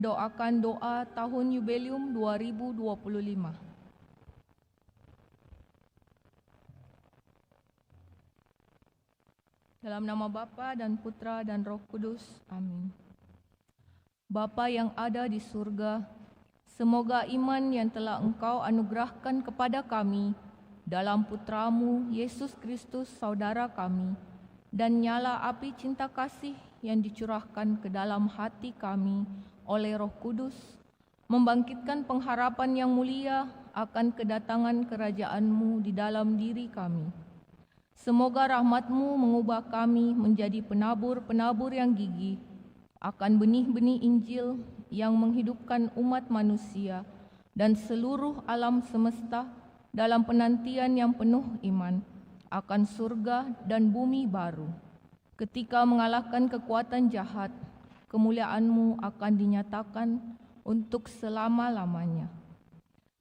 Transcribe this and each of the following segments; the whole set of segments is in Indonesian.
Doakan doa tahun Yubelium 2025. Dalam nama Bapa dan Putra dan Roh Kudus. Amin. Bapa yang ada di surga, semoga iman yang telah Engkau anugerahkan kepada kami dalam Putramu Yesus Kristus saudara kami, dan nyala api cinta kasih yang dicurahkan ke dalam hati kami oleh Roh Kudus, membangkitkan pengharapan yang mulia akan kedatangan kerajaan-Mu di dalam diri kami. Semoga rahmat-Mu mengubah kami menjadi penabur-penabur yang gigih akan benih-benih Injil yang menghidupkan umat manusia dan seluruh alam semesta dalam penantian yang penuh iman akan surga dan bumi baru. Ketika mengalahkan kekuatan jahat, kemuliaan-Mu akan dinyatakan untuk selama-lamanya.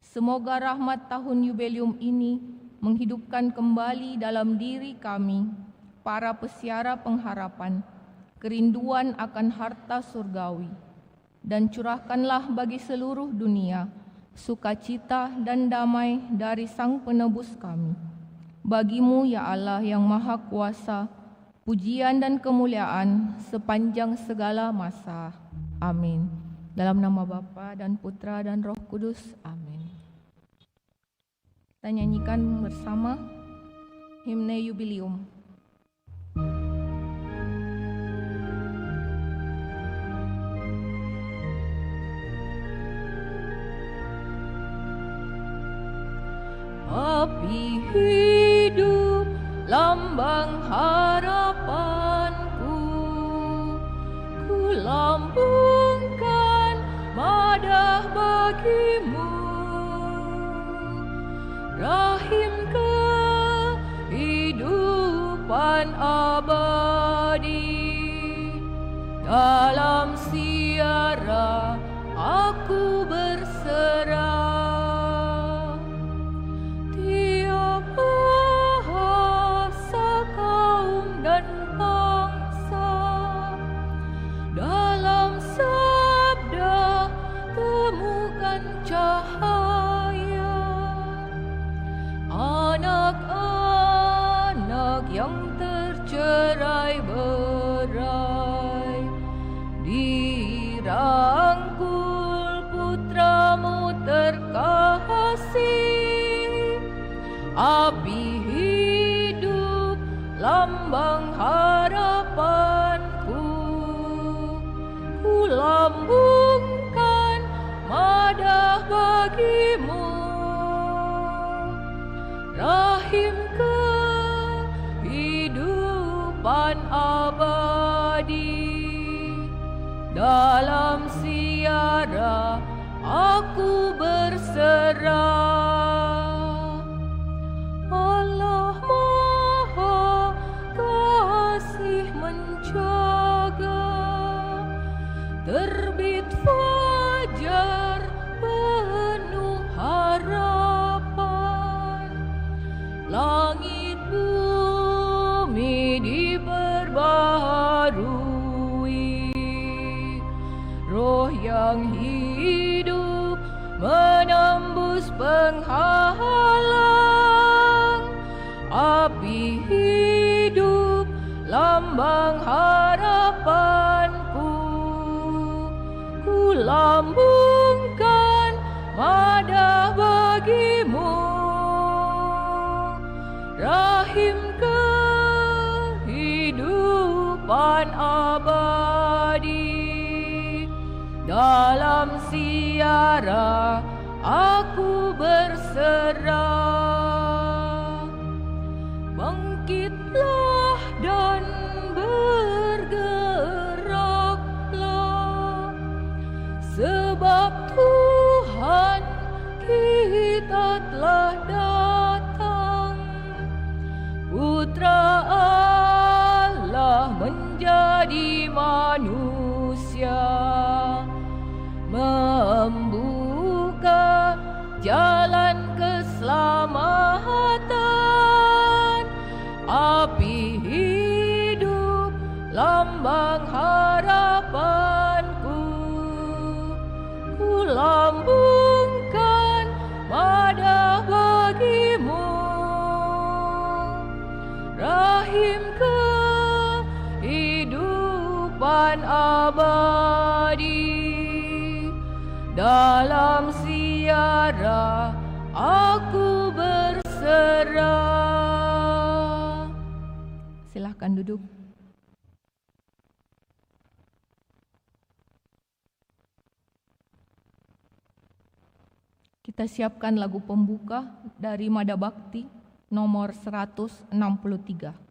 Semoga rahmat tahun Yubelium ini menghidupkan kembali dalam diri kami, para pesiara pengharapan, kerinduan akan harta surgawi, dan curahkanlah bagi seluruh dunia sukacita dan damai dari Sang Penebus kami. Bagi-Mu, ya Allah yang Maha Kuasa, pujian dan kemuliaan sepanjang segala masa. Amin. Dalam nama Bapa dan Putra dan Roh Kudus. Amin. Kita nyanyikan bersama himne Yubelium. Api hidup, lambang harapanku, ku lambungkan madah bagi-Mu. Rahim kehidupan abadi, dalam siara aku berserah. Tiap bahasa, kaum dan bangsa, dalam sabda temukan cahaya. Anak-anak yang tercerai berai, dirangkul Putra-Mu terkasih. Api hidup, lambang harapanku, ku lambungkan madah bagi-Mu. Rahim kehidupan abadi, dalam siara aku berserah. Allah Maha Kasih menjaga, terbit fajar penuh harapan. Langit bumi diperbaharui, Roh yang hidup menembus penghalang. Api hidup, lambang harapanku, ku lambungkan madah bagi-Mu. Rahim kehidupan abadi, dalam siara aku berserah. Bangkitlah dan bergeraklah, sebab Tuhan kita telah datang. Putra Allah menjadi manusia, membuka jalan keselamatan. Api hidup, lambang harapanku, dalam ziarah aku berserah. Silahkan duduk. Kita siapkan lagu pembuka dari Mada Bakti nomor 163.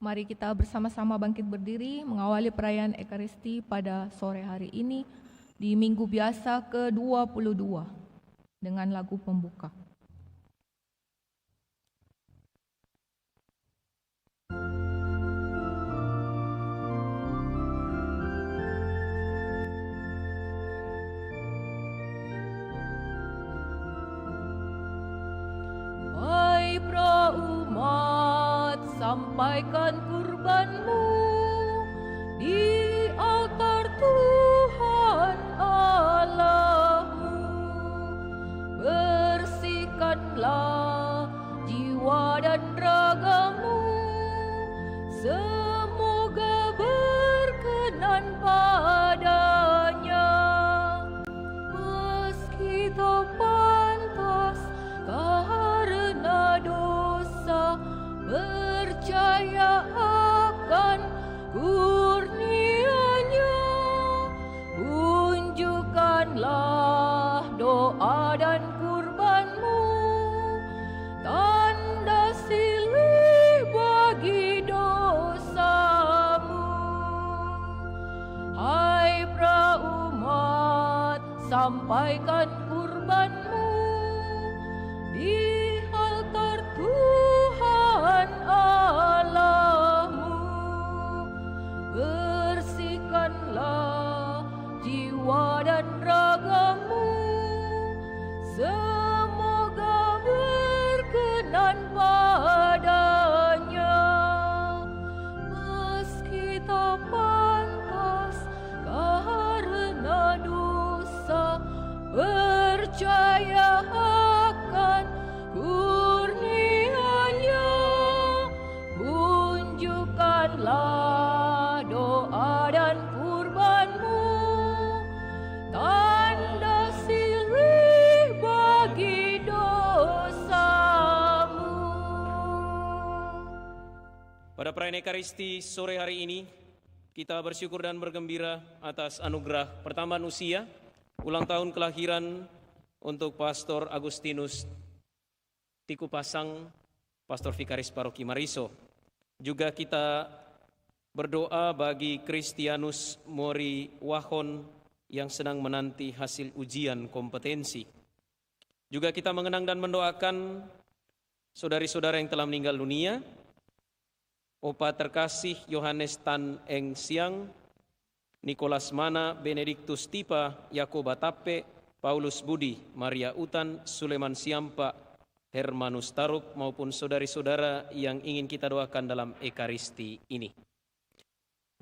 Mari kita bersama-sama bangkit berdiri mengawali perayaan Ekaristi pada sore hari ini di Minggu Biasa ke-22 dengan lagu pembuka. Hai praumat, sampaikan kurbanmu di altar Tuhan Allahmu. Bersihkanlah jiwa dan ragamu, semoga berkenan padanya. Meski tak pantas karena dosa, percaya akan kurnia-Nya. Tunjukkanlah doa dan kurbanmu, tanda silih bagi dosamu. Hai praumat, sampaikan kurbanmu di altar Tuhan Allahmu. Bersihkanlah jiwa dan ragamu, semoga berkenan padanya. Meski tak pantas karena dosa, percaya akan kurnia-Nya. Tunjukkanlah doa dan kurbanmu, tanda silih bagi dosamu. Pada perayaan Ekaristi sore hari ini, Kita bersyukur dan bergembira atas anugerah pertambahan usia, ulang tahun kelahiran untuk Pastor Agustinus Tiku Pasang, Pastor Vikaris Paroki Mariso. Juga kita berdoa bagi Kristianus Mori Wahon yang sedang menanti hasil ujian kompetensi. Juga kita mengenang dan mendoakan saudari-saudara yang telah meninggal dunia, Opa terkasih Yohanes Tan Eng Siang, Nicholas Mana, Benediktus Tipa, Yakoba Tape, Paulus Budi, Maria Utan, Suleman Siampa, Hermanus Tarup, maupun saudari-saudara yang ingin kita doakan dalam Ekaristi ini.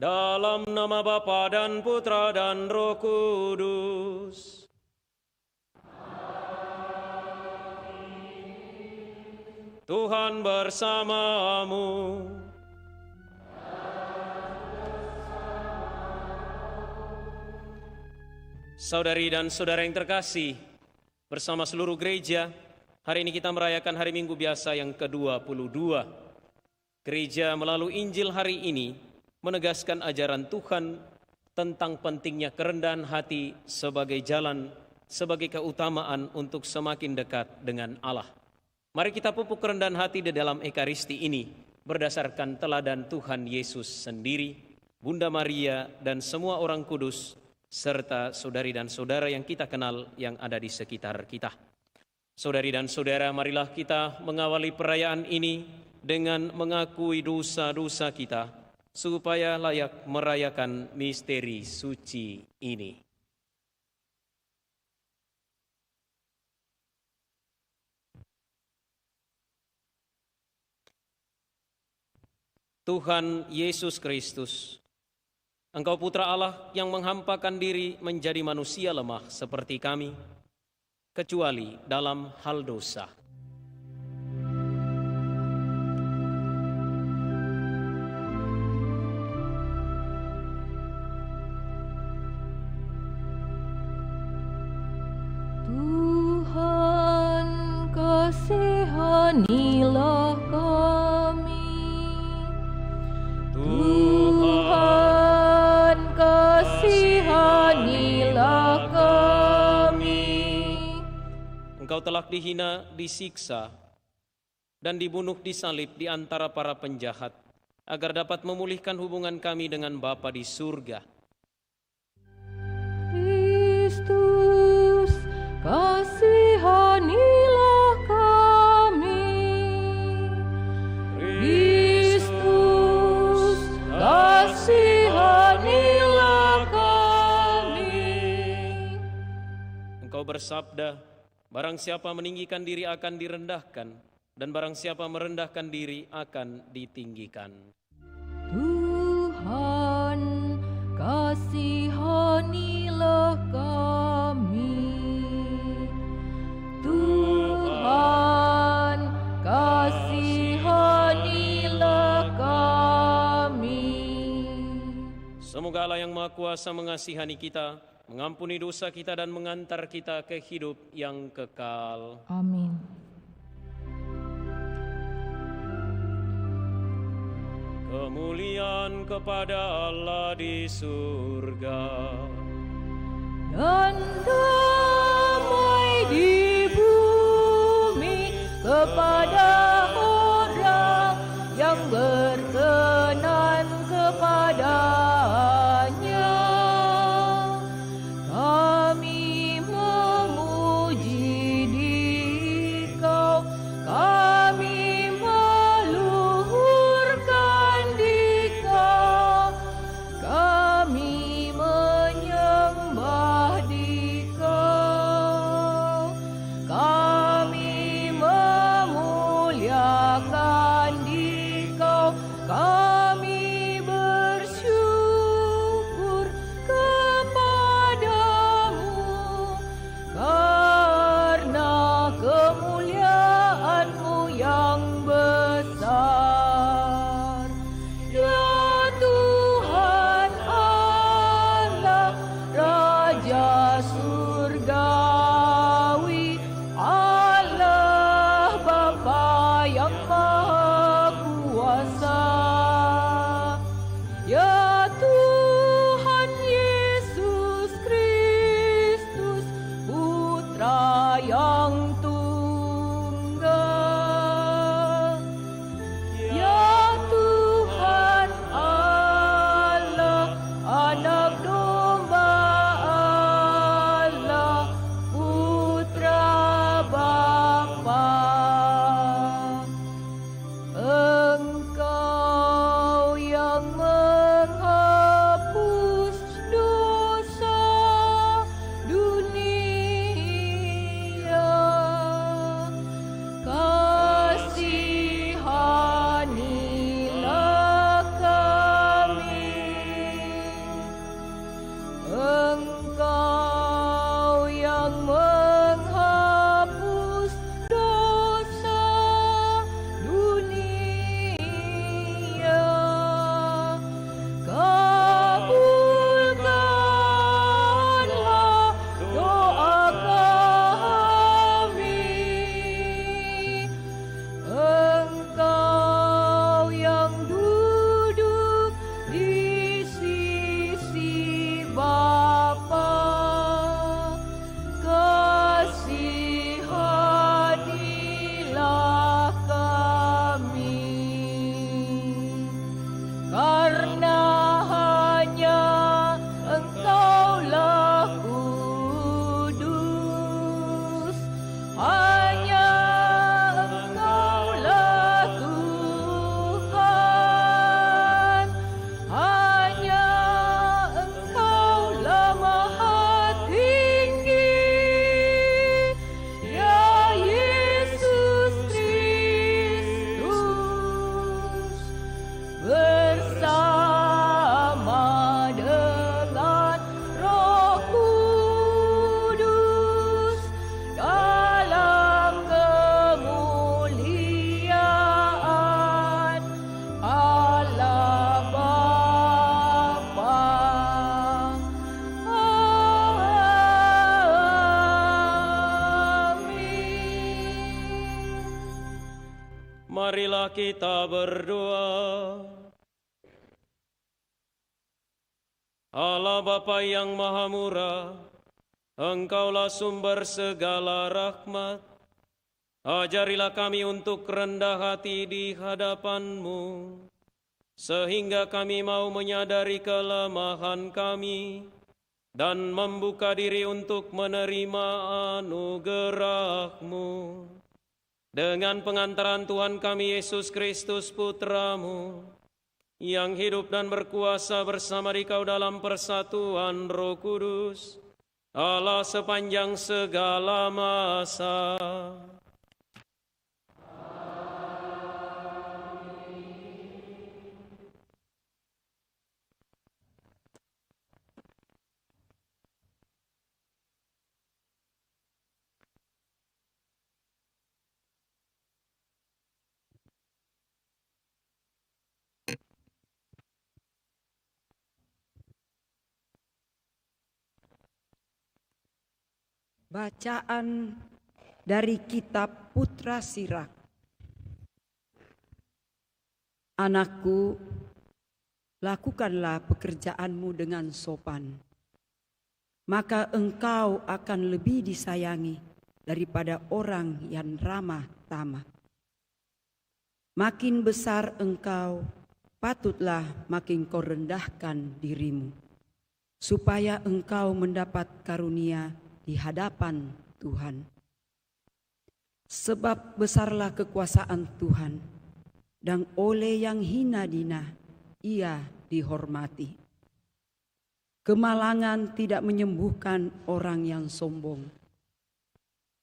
Dalam nama Bapa dan Putra dan Roh Kudus. Tuhan bersamamu. Saudari dan saudara yang terkasih, bersama seluruh gereja, hari ini kita merayakan hari Minggu Biasa yang ke-22. Gereja melalui Injil hari ini menegaskan ajaran Tuhan tentang pentingnya kerendahan hati sebagai jalan, sebagai keutamaan untuk semakin dekat dengan Allah. Mari kita pupuk kerendahan hati di dalam Ekaristi ini berdasarkan teladan Tuhan Yesus sendiri, Bunda Maria, dan semua orang kudus, serta saudari dan saudara yang kita kenal yang ada di sekitar kita. Saudari dan saudara, marilah kita mengawali perayaan ini dengan mengakui dosa-dosa kita, supaya layak merayakan misteri suci ini. Tuhan Yesus Kristus, Engkau Putra Allah yang menghampakan diri menjadi manusia lemah seperti kami, kecuali dalam hal dosa. Tuhan, kasihanilah kami. Tuhan, kasihanilah kami. Engkau telah dihina, disiksa, dan dibunuh di salib di antara para penjahat, agar dapat memulihkan hubungan kami dengan Bapa di surga. Kristus, kasihanilah kami. Kristus, kasihanilah kami. Engkau bersabda, barang siapa meninggikan diri akan direndahkan, dan barang siapa merendahkan diri akan ditinggikan. Tuhan, kasihanilah kami. Tuhan, kasihanilah kami. Semoga Allah yang Maha Kuasa mengasihani kita, mengampuni dosa kita, dan mengantar kita ke hidup yang kekal. Amin. Kemuliaan kepada Allah di surga, Dan damai di bumi kepada orang yang berkenan kepadanya. Kami memuji Dikau, kami meluhurkan Dikau, kami menyembah Dikau. Marilah kita berdoa. Allah Bapa yang Maha Murah, Engkaulah sumber segala rahmat. Ajarilah kami untuk rendah hati di hadapan-Mu, sehingga kami mau menyadari kelemahan kami dan membuka diri untuk menerima anugerah-Mu. Dengan pengantaran Tuhan kami Yesus Kristus Putra-Mu, yang hidup dan berkuasa bersama Dikau dalam persatuan Roh Kudus, Allah sepanjang segala masa. Bacaan dari kitab Putra Sirak. Anakku, lakukanlah pekerjaanmu dengan sopan, maka engkau akan lebih disayangi daripada orang yang ramah tamah. Makin besar engkau, patutlah makin kau rendahkan dirimu, supaya engkau mendapat karunia di hadapan Tuhan. Sebab besarlah kekuasaan Tuhan, dan oleh yang hina dina ia dihormati. Kemalangan tidak menyembuhkan orang yang sombong,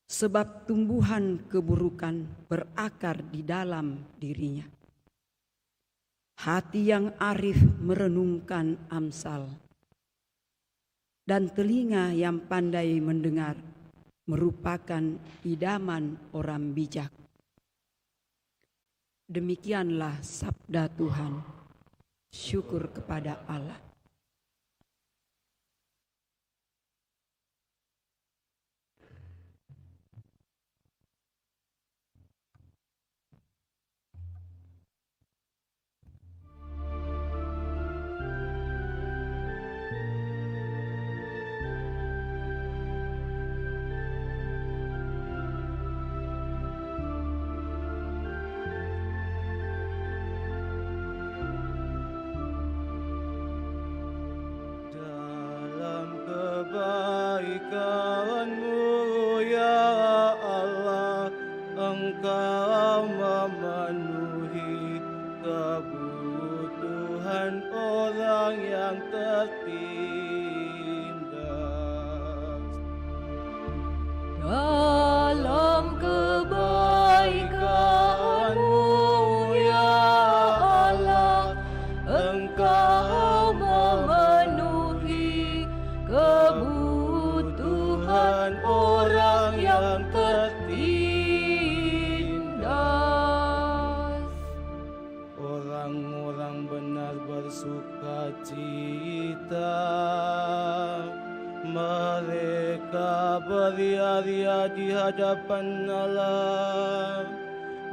sebab tumbuhan keburukan berakar di dalam dirinya. Hati yang arif merenungkan amsal, dan telinga yang pandai mendengar merupakan idaman orang bijak. Demikianlah sabda Tuhan. Syukur kepada Allah. Kebaikan-Mu ya Allah, Engkau memenuhi kebutuhan orang yang tertindas. Dalam kebaikan-Mu ya Allah, Engkau memenuhi kebutuhan orang yang tertindas. Orang-orang benar bersuka cita, mereka beria-ria di hadapan Allah,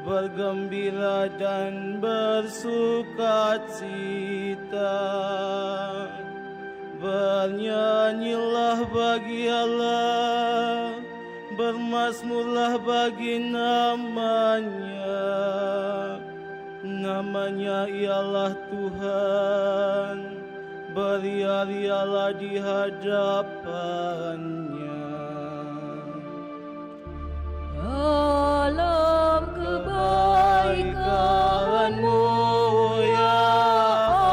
bergembira dan bersuka cita. Bernyanyilah bagi Allah, bermazmurlah bagi namanya. Namanya ialah Tuhan, beria-rialah di hadapannya. Dalam kebaikan-Mu ya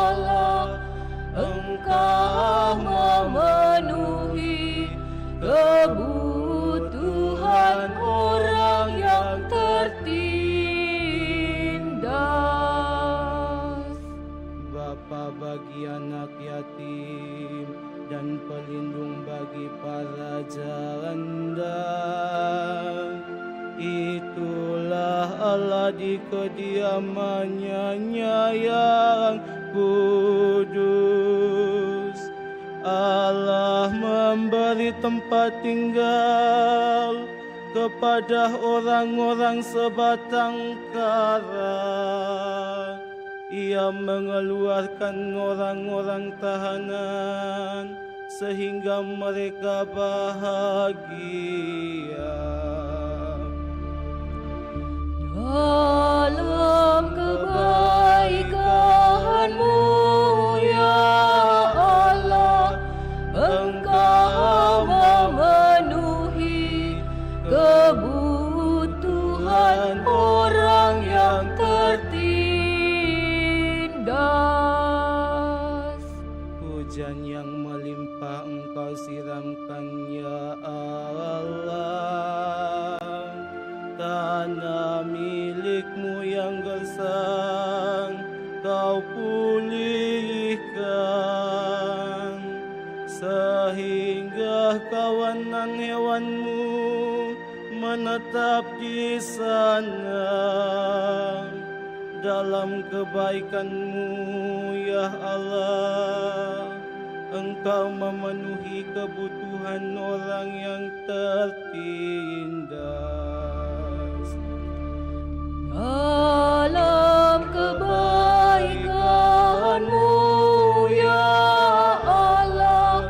Allah, Engkau memenuhi kebutuhan orang yang tertindas. Bapa bagi anak yatim dan pelindung bagi para janda, itulah Allah di kediamannya yang kudus. Allah memberi tempat tinggal kepada orang-orang sebatang kara. Ia mengeluarkan orang-orang tahanan sehingga mereka bahagia. Dalam kebaikan-Mu, ya Allah, Engkau memenuhi kebutuhan orang yang tertindas. Hujan yang melimpah Engkau siramkan, ya Allah. Tanah milik-Mu yang gersang Kau pulihkan, sehingga kawanan hewan-Mu menetap di sana. Dalam kebaikan-Mu, ya Allah, Engkau memenuhi kebutuhan orang yang tertindas. Dalam kebaikan-Mu, ya Allah,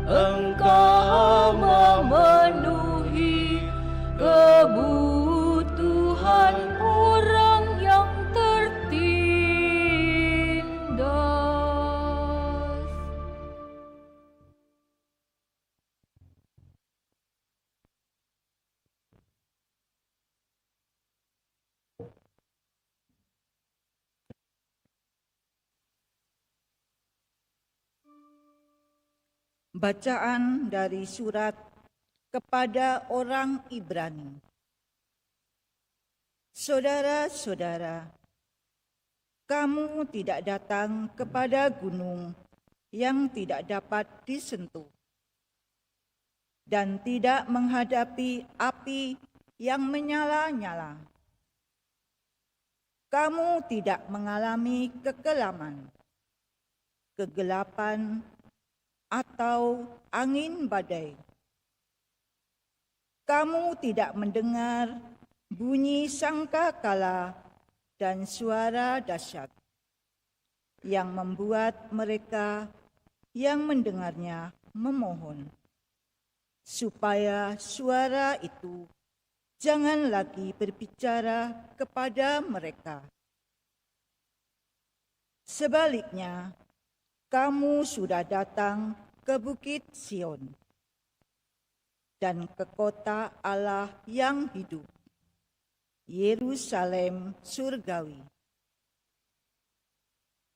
Engkau memenuhi kebutuhan orang yang tertindas. Bacaan dari surat kepada orang Ibrani. Saudara-saudara, kamu tidak datang kepada gunung yang tidak dapat disentuh dan tidak menghadapi api yang menyala-nyala. Kamu tidak mengalami kekelaman, kegelapan, atau angin badai. Kamu tidak mendengar bunyi sangkakala dan suara dahsyat yang membuat mereka yang mendengarnya memohon, supaya suara itu jangan lagi berbicara kepada mereka. Sebaliknya, kamu sudah datang ke Bukit Sion dan ke kota Allah yang hidup, Yerusalem surgawi.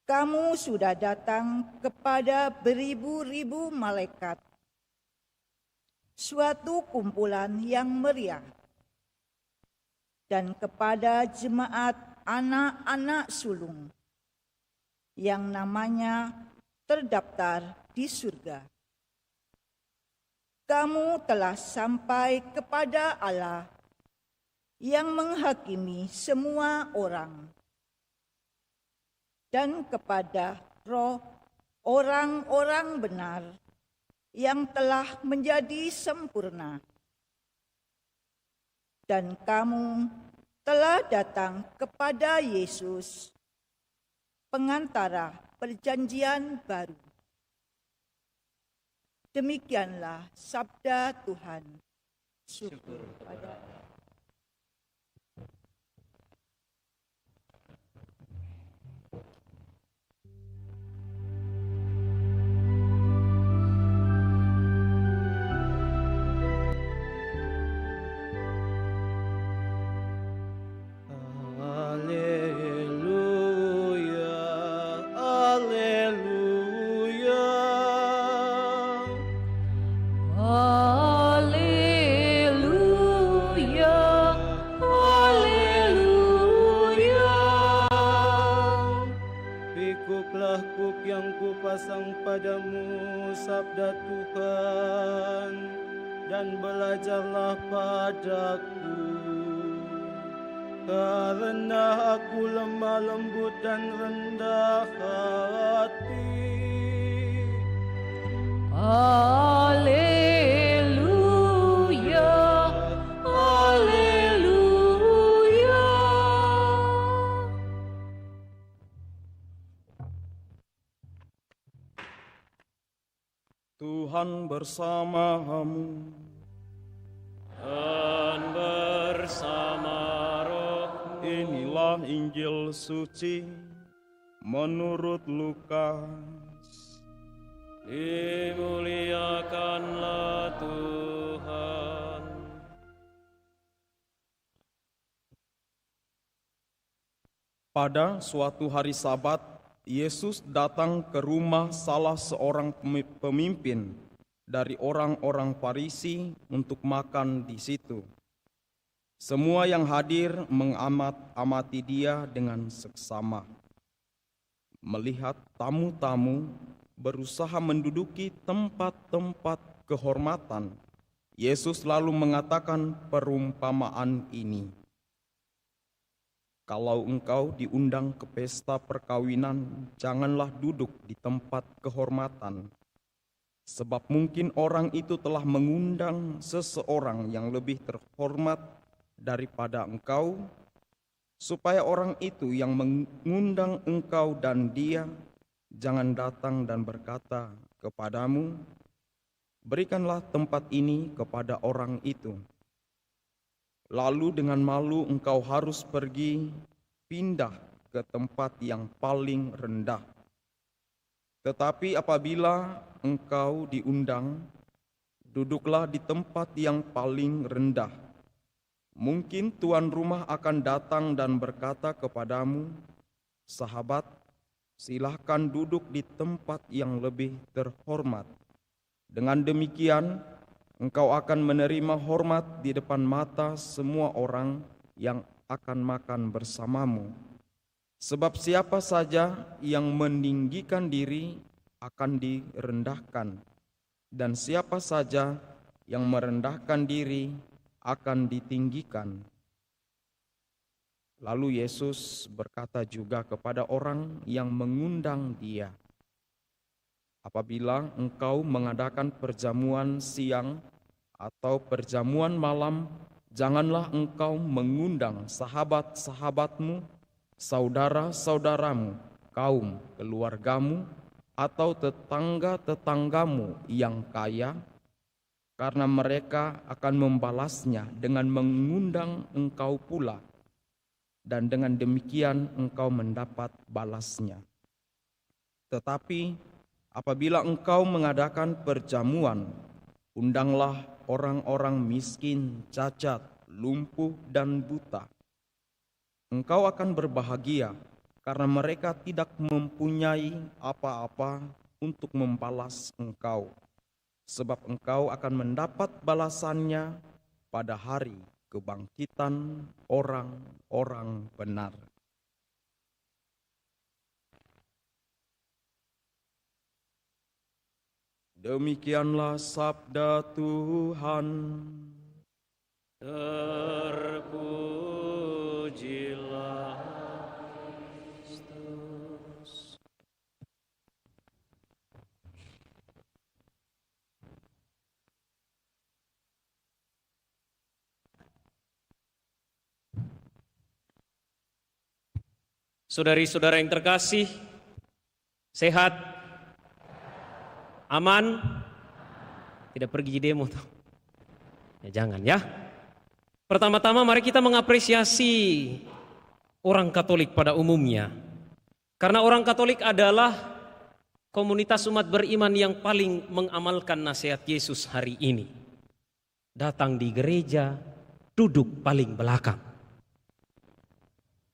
Kamu sudah datang kepada beribu-ribu malaikat, suatu kumpulan yang meriah, dan kepada jemaat anak-anak sulung yang namanya terdaftar di surga. Kamu telah sampai kepada Allah yang menghakimi semua orang, dan kepada roh orang-orang benar yang telah menjadi sempurna. Dan kamu telah datang kepada Yesus, pengantara perjanjian baru. Demikianlah sabda Tuhan. Syukur pada Allah. Pasang padamu sabda Tuhan, dan belajarlah padaku, karena aku lemah lembut dan rendah hati. Haleluya, haleluya. Tuhan bersamamu. Dan bersama roh. Inilah Injil suci menurut Lukas. Dimuliakanlah Tuhan. Pada suatu hari Sabat, Yesus datang ke rumah salah seorang pemimpin dari orang-orang Farisi untuk makan di situ. Semua yang hadir mengamati dia dengan seksama. Melihat tamu-tamu berusaha menduduki tempat-tempat kehormatan, Yesus lalu mengatakan perumpamaan ini. Kalau engkau diundang ke pesta perkawinan, janganlah duduk di tempat kehormatan. Sebab mungkin orang itu telah mengundang seseorang yang lebih terhormat daripada engkau, supaya orang itu yang mengundang engkau dan dia jangan datang dan berkata kepadamu, berikanlah tempat ini kepada orang itu. Lalu dengan malu engkau harus pergi pindah ke tempat yang paling rendah. Tetapi apabila engkau diundang, duduklah di tempat yang paling rendah. Mungkin tuan rumah akan datang dan berkata kepadamu, sahabat, silahkan duduk di tempat yang lebih terhormat. Dengan demikian, engkau akan menerima hormat di depan mata semua orang yang akan makan bersamamu. Sebab siapa saja yang meninggikan diri akan direndahkan, dan siapa saja yang merendahkan diri akan ditinggikan. Lalu Yesus berkata juga kepada orang yang mengundang dia, apabila engkau mengadakan perjamuan siang atau perjamuan malam, janganlah engkau mengundang sahabat-sahabatmu, saudara-saudaramu, kaum keluargamu, atau tetangga-tetanggamu yang kaya, karena mereka akan membalasnya dengan mengundang engkau pula, dan dengan demikian engkau mendapat balasnya. Tetapi apabila engkau mengadakan perjamuan, undanglah orang-orang miskin, cacat, lumpuh, dan buta. Engkau akan berbahagia karena mereka tidak mempunyai apa-apa untuk membalas engkau, sebab engkau akan mendapat balasannya pada hari kebangkitan orang-orang benar. Demikianlah sabda Tuhan. Terpujilah Kristus. Saudari-saudara yang terkasih, sehat, aman, tidak pergi demo tuh. Ya jangan ya. Pertama-tama mari kita mengapresiasi orang Katolik pada umumnya. Karena orang Katolik adalah komunitas umat beriman yang paling mengamalkan nasihat Yesus hari ini. Datang di gereja, duduk paling belakang.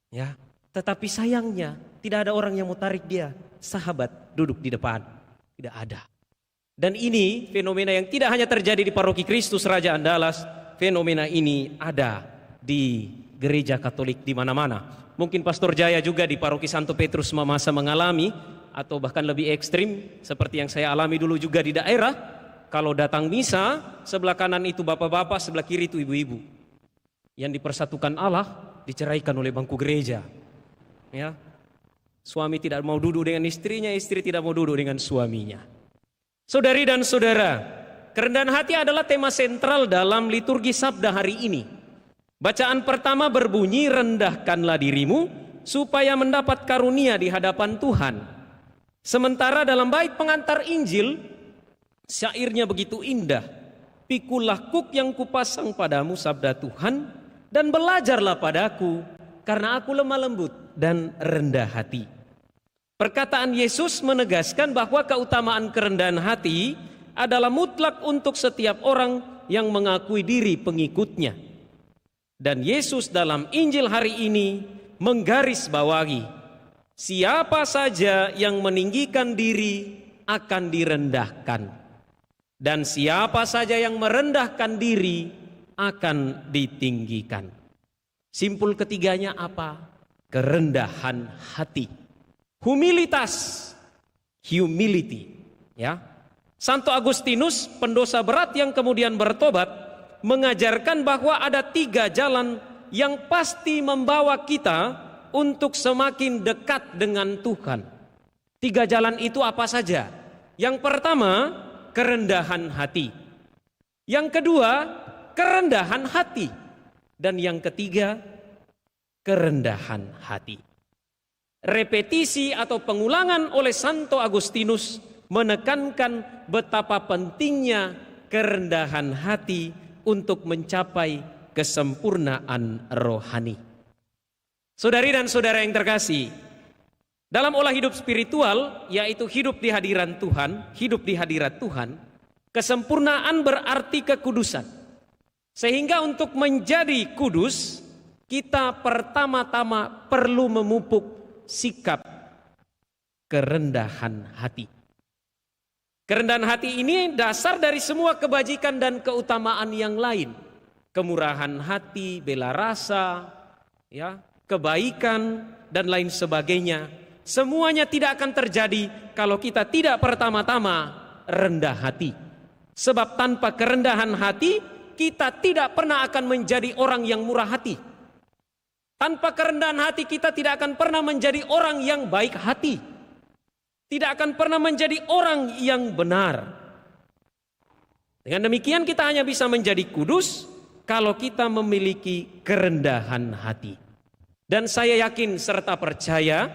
Ya, tetapi sayangnya tidak ada orang yang mau tarik dia, sahabat, duduk di depan. Tidak ada. Dan ini fenomena yang tidak hanya terjadi di Paroki Kristus Raja Andalas, fenomena ini ada di gereja Katolik di mana-mana. Mungkin Pastor Jaya juga di Paroki Santo Petrus Mamasa mengalami, atau bahkan lebih ekstrim seperti yang saya alami dulu juga di daerah. Kalau datang misa, sebelah kanan itu bapak-bapak, sebelah kiri itu ibu-ibu. Yang dipersatukan Allah diceraikan oleh bangku gereja. Ya, suami tidak mau duduk dengan istrinya, istri tidak mau duduk dengan suaminya. Saudari dan saudara, kerendahan hati adalah tema sentral dalam liturgi sabda hari ini. Bacaan pertama berbunyi, rendahkanlah dirimu supaya mendapat karunia di hadapan Tuhan. Sementara dalam bait pengantar Injil, Syairnya begitu indah. Pikulah kuk yang kupasang padamu, sabda Tuhan, dan belajarlah padaku, karena aku lemah lembut dan rendah hati. Perkataan Yesus menegaskan bahwa keutamaan kerendahan hati adalah mutlak untuk setiap orang yang mengakui diri pengikutnya. Dan Yesus dalam Injil hari ini menggarisbawahi, siapa saja yang meninggikan diri akan direndahkan, dan siapa saja yang merendahkan diri akan ditinggikan. Simpul ketiganya apa? Kerendahan hati. Humilitas, humility, ya. Santo Agustinus, pendosa berat yang kemudian bertobat, mengajarkan bahwa ada 3 jalan yang pasti membawa kita untuk semakin dekat dengan Tuhan. 3 jalan itu apa saja? Yang pertama, kerendahan hati. Yang kedua, kerendahan hati. Dan yang ketiga, kerendahan hati. Repetisi atau pengulangan oleh Santo Agustinus menekankan betapa pentingnya kerendahan hati untuk mencapai kesempurnaan rohani. Saudari dan saudara yang terkasih, dalam olah hidup spiritual, yaitu hidup di hadiran Tuhan, hidup di hadirat Tuhan, kesempurnaan berarti kekudusan. Sehingga untuk menjadi kudus, kita pertama-tama perlu memupuk sikap kerendahan hati. Kerendahan hati ini dasar dari semua kebajikan dan keutamaan yang lain. Kemurahan hati, bela rasa, ya, kebaikan dan lain sebagainya. Semuanya tidak akan terjadi kalau kita tidak pertama-tama rendah hati. Sebab tanpa kerendahan hati, kita tidak pernah akan menjadi orang yang murah hati. Tanpa kerendahan hati kita tidak akan pernah menjadi orang yang baik hati. Tidak akan pernah menjadi orang yang benar. Dengan demikian kita hanya bisa menjadi kudus kalau kita memiliki kerendahan hati. Dan saya yakin serta percaya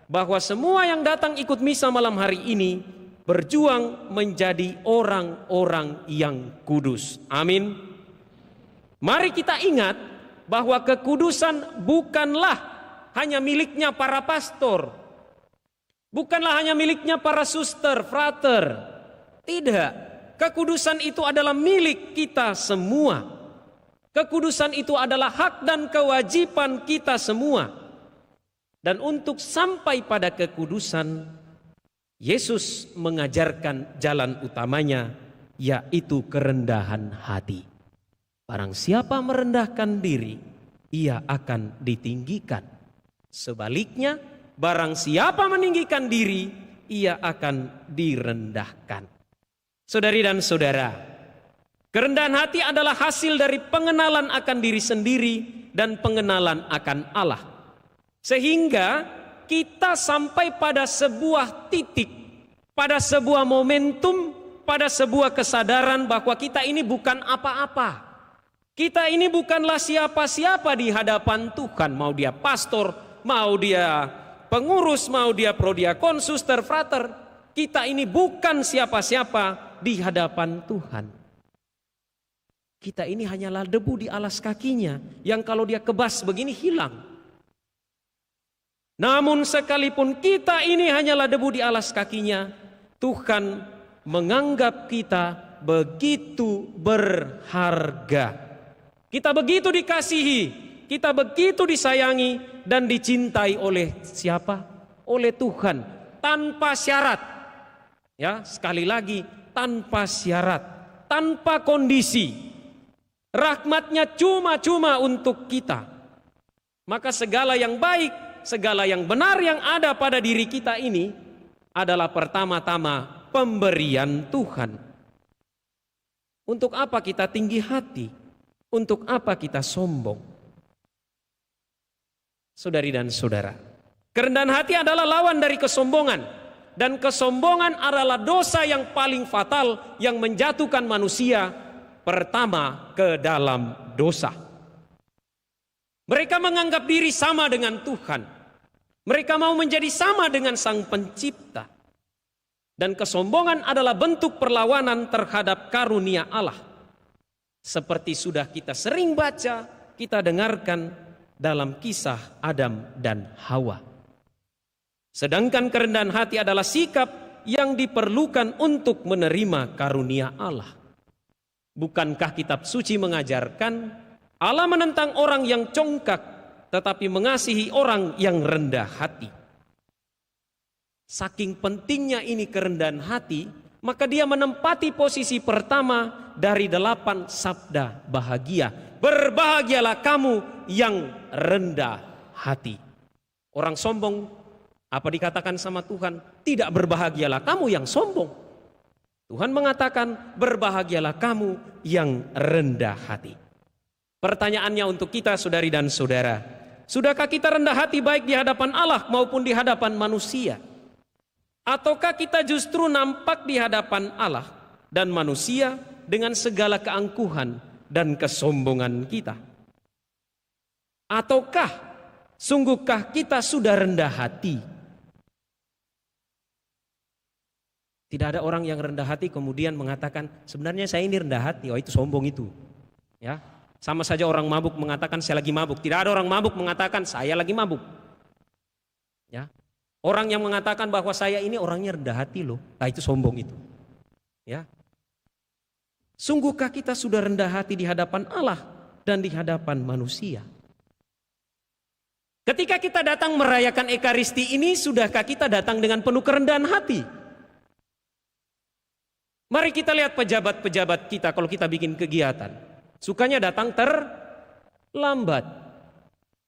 bahwa semua yang datang ikut misa malam hari ini berjuang menjadi orang-orang yang kudus. Amin. Mari kita ingat bahwa kekudusan bukanlah hanya miliknya para pastor, bukanlah hanya miliknya para suster, frater. Tidak, kekudusan itu adalah milik kita semua. Kekudusan itu adalah hak dan kewajiban kita semua. Dan untuk sampai pada kekudusan, Yesus mengajarkan jalan utamanya, yaitu kerendahan hati. Barang siapa merendahkan diri, ia akan ditinggikan. Sebaliknya, barang siapa meninggikan diri, ia akan direndahkan. Saudari dan saudara, kerendahan hati adalah hasil dari pengenalan akan diri sendiri dan pengenalan akan Allah. Sehingga kita sampai pada sebuah titik, pada sebuah momentum, pada sebuah kesadaran bahwa kita ini bukan apa-apa. Kita ini bukanlah siapa-siapa di hadapan Tuhan, mau dia pastor, mau dia pengurus, mau dia prodiakon, suster, frater. Kita ini bukan siapa-siapa di hadapan Tuhan. Kita ini hanyalah debu di alas kakinya yang kalau dia kebas begini hilang. Namun sekalipun kita ini hanyalah debu di alas kakinya, Tuhan menganggap kita begitu berharga. Kita begitu dikasihi, kita begitu disayangi dan dicintai oleh siapa? Oleh Tuhan, tanpa syarat. Ya, sekali lagi, tanpa syarat, tanpa kondisi. Rahmatnya cuma-cuma untuk kita. Maka segala yang baik, segala yang benar yang ada pada diri kita ini adalah pertama-tama pemberian Tuhan. Untuk apa kita tinggi hati? Untuk apa kita sombong? Saudari dan saudara, kerendahan hati adalah lawan dari kesombongan. Dan kesombongan adalah dosa yang paling fatal yang menjatuhkan manusia pertama ke dalam dosa. Mereka menganggap diri sama dengan Tuhan. Mereka mau menjadi sama dengan Sang Pencipta. Dan kesombongan adalah bentuk perlawanan terhadap karunia Allah. Seperti sudah kita sering baca, kita dengarkan dalam kisah Adam dan Hawa. Sedangkan kerendahan hati adalah sikap yang diperlukan untuk menerima karunia Allah. Bukankah kitab suci mengajarkan Allah menentang orang yang congkak, tetapi mengasihi orang yang rendah hati? Saking pentingnya ini kerendahan hati, maka dia menempati posisi pertama dari 8 sabda bahagia. Berbahagialah kamu yang rendah hati. Orang sombong, apa dikatakan sama Tuhan? Tidak berbahagialah kamu yang sombong. Tuhan mengatakan berbahagialah kamu yang rendah hati. Pertanyaannya untuk kita saudari dan saudara, sudahkah kita rendah hati baik di hadapan Allah maupun di hadapan manusia? Ataukah kita justru nampak di hadapan Allah dan manusia dengan segala keangkuhan dan kesombongan kita? Ataukah sungguhkah kita sudah rendah hati? Tidak ada orang yang rendah hati kemudian mengatakan sebenarnya saya ini rendah hati. Oh, itu sombong itu. Ya, sama saja orang mabuk mengatakan saya lagi mabuk. Tidak ada orang mabuk mengatakan saya lagi mabuk. Ya. Orang yang mengatakan bahwa saya ini orangnya rendah hati loh. Nah, itu sombong itu. Ya. Sungguhkah kita sudah rendah hati di hadapan Allah dan di hadapan manusia? Ketika kita datang merayakan Ekaristi ini, sudahkah kita datang dengan penuh kerendahan hati? Mari kita lihat pejabat-pejabat kita kalau kita bikin kegiatan. Sukanya datang terlambat.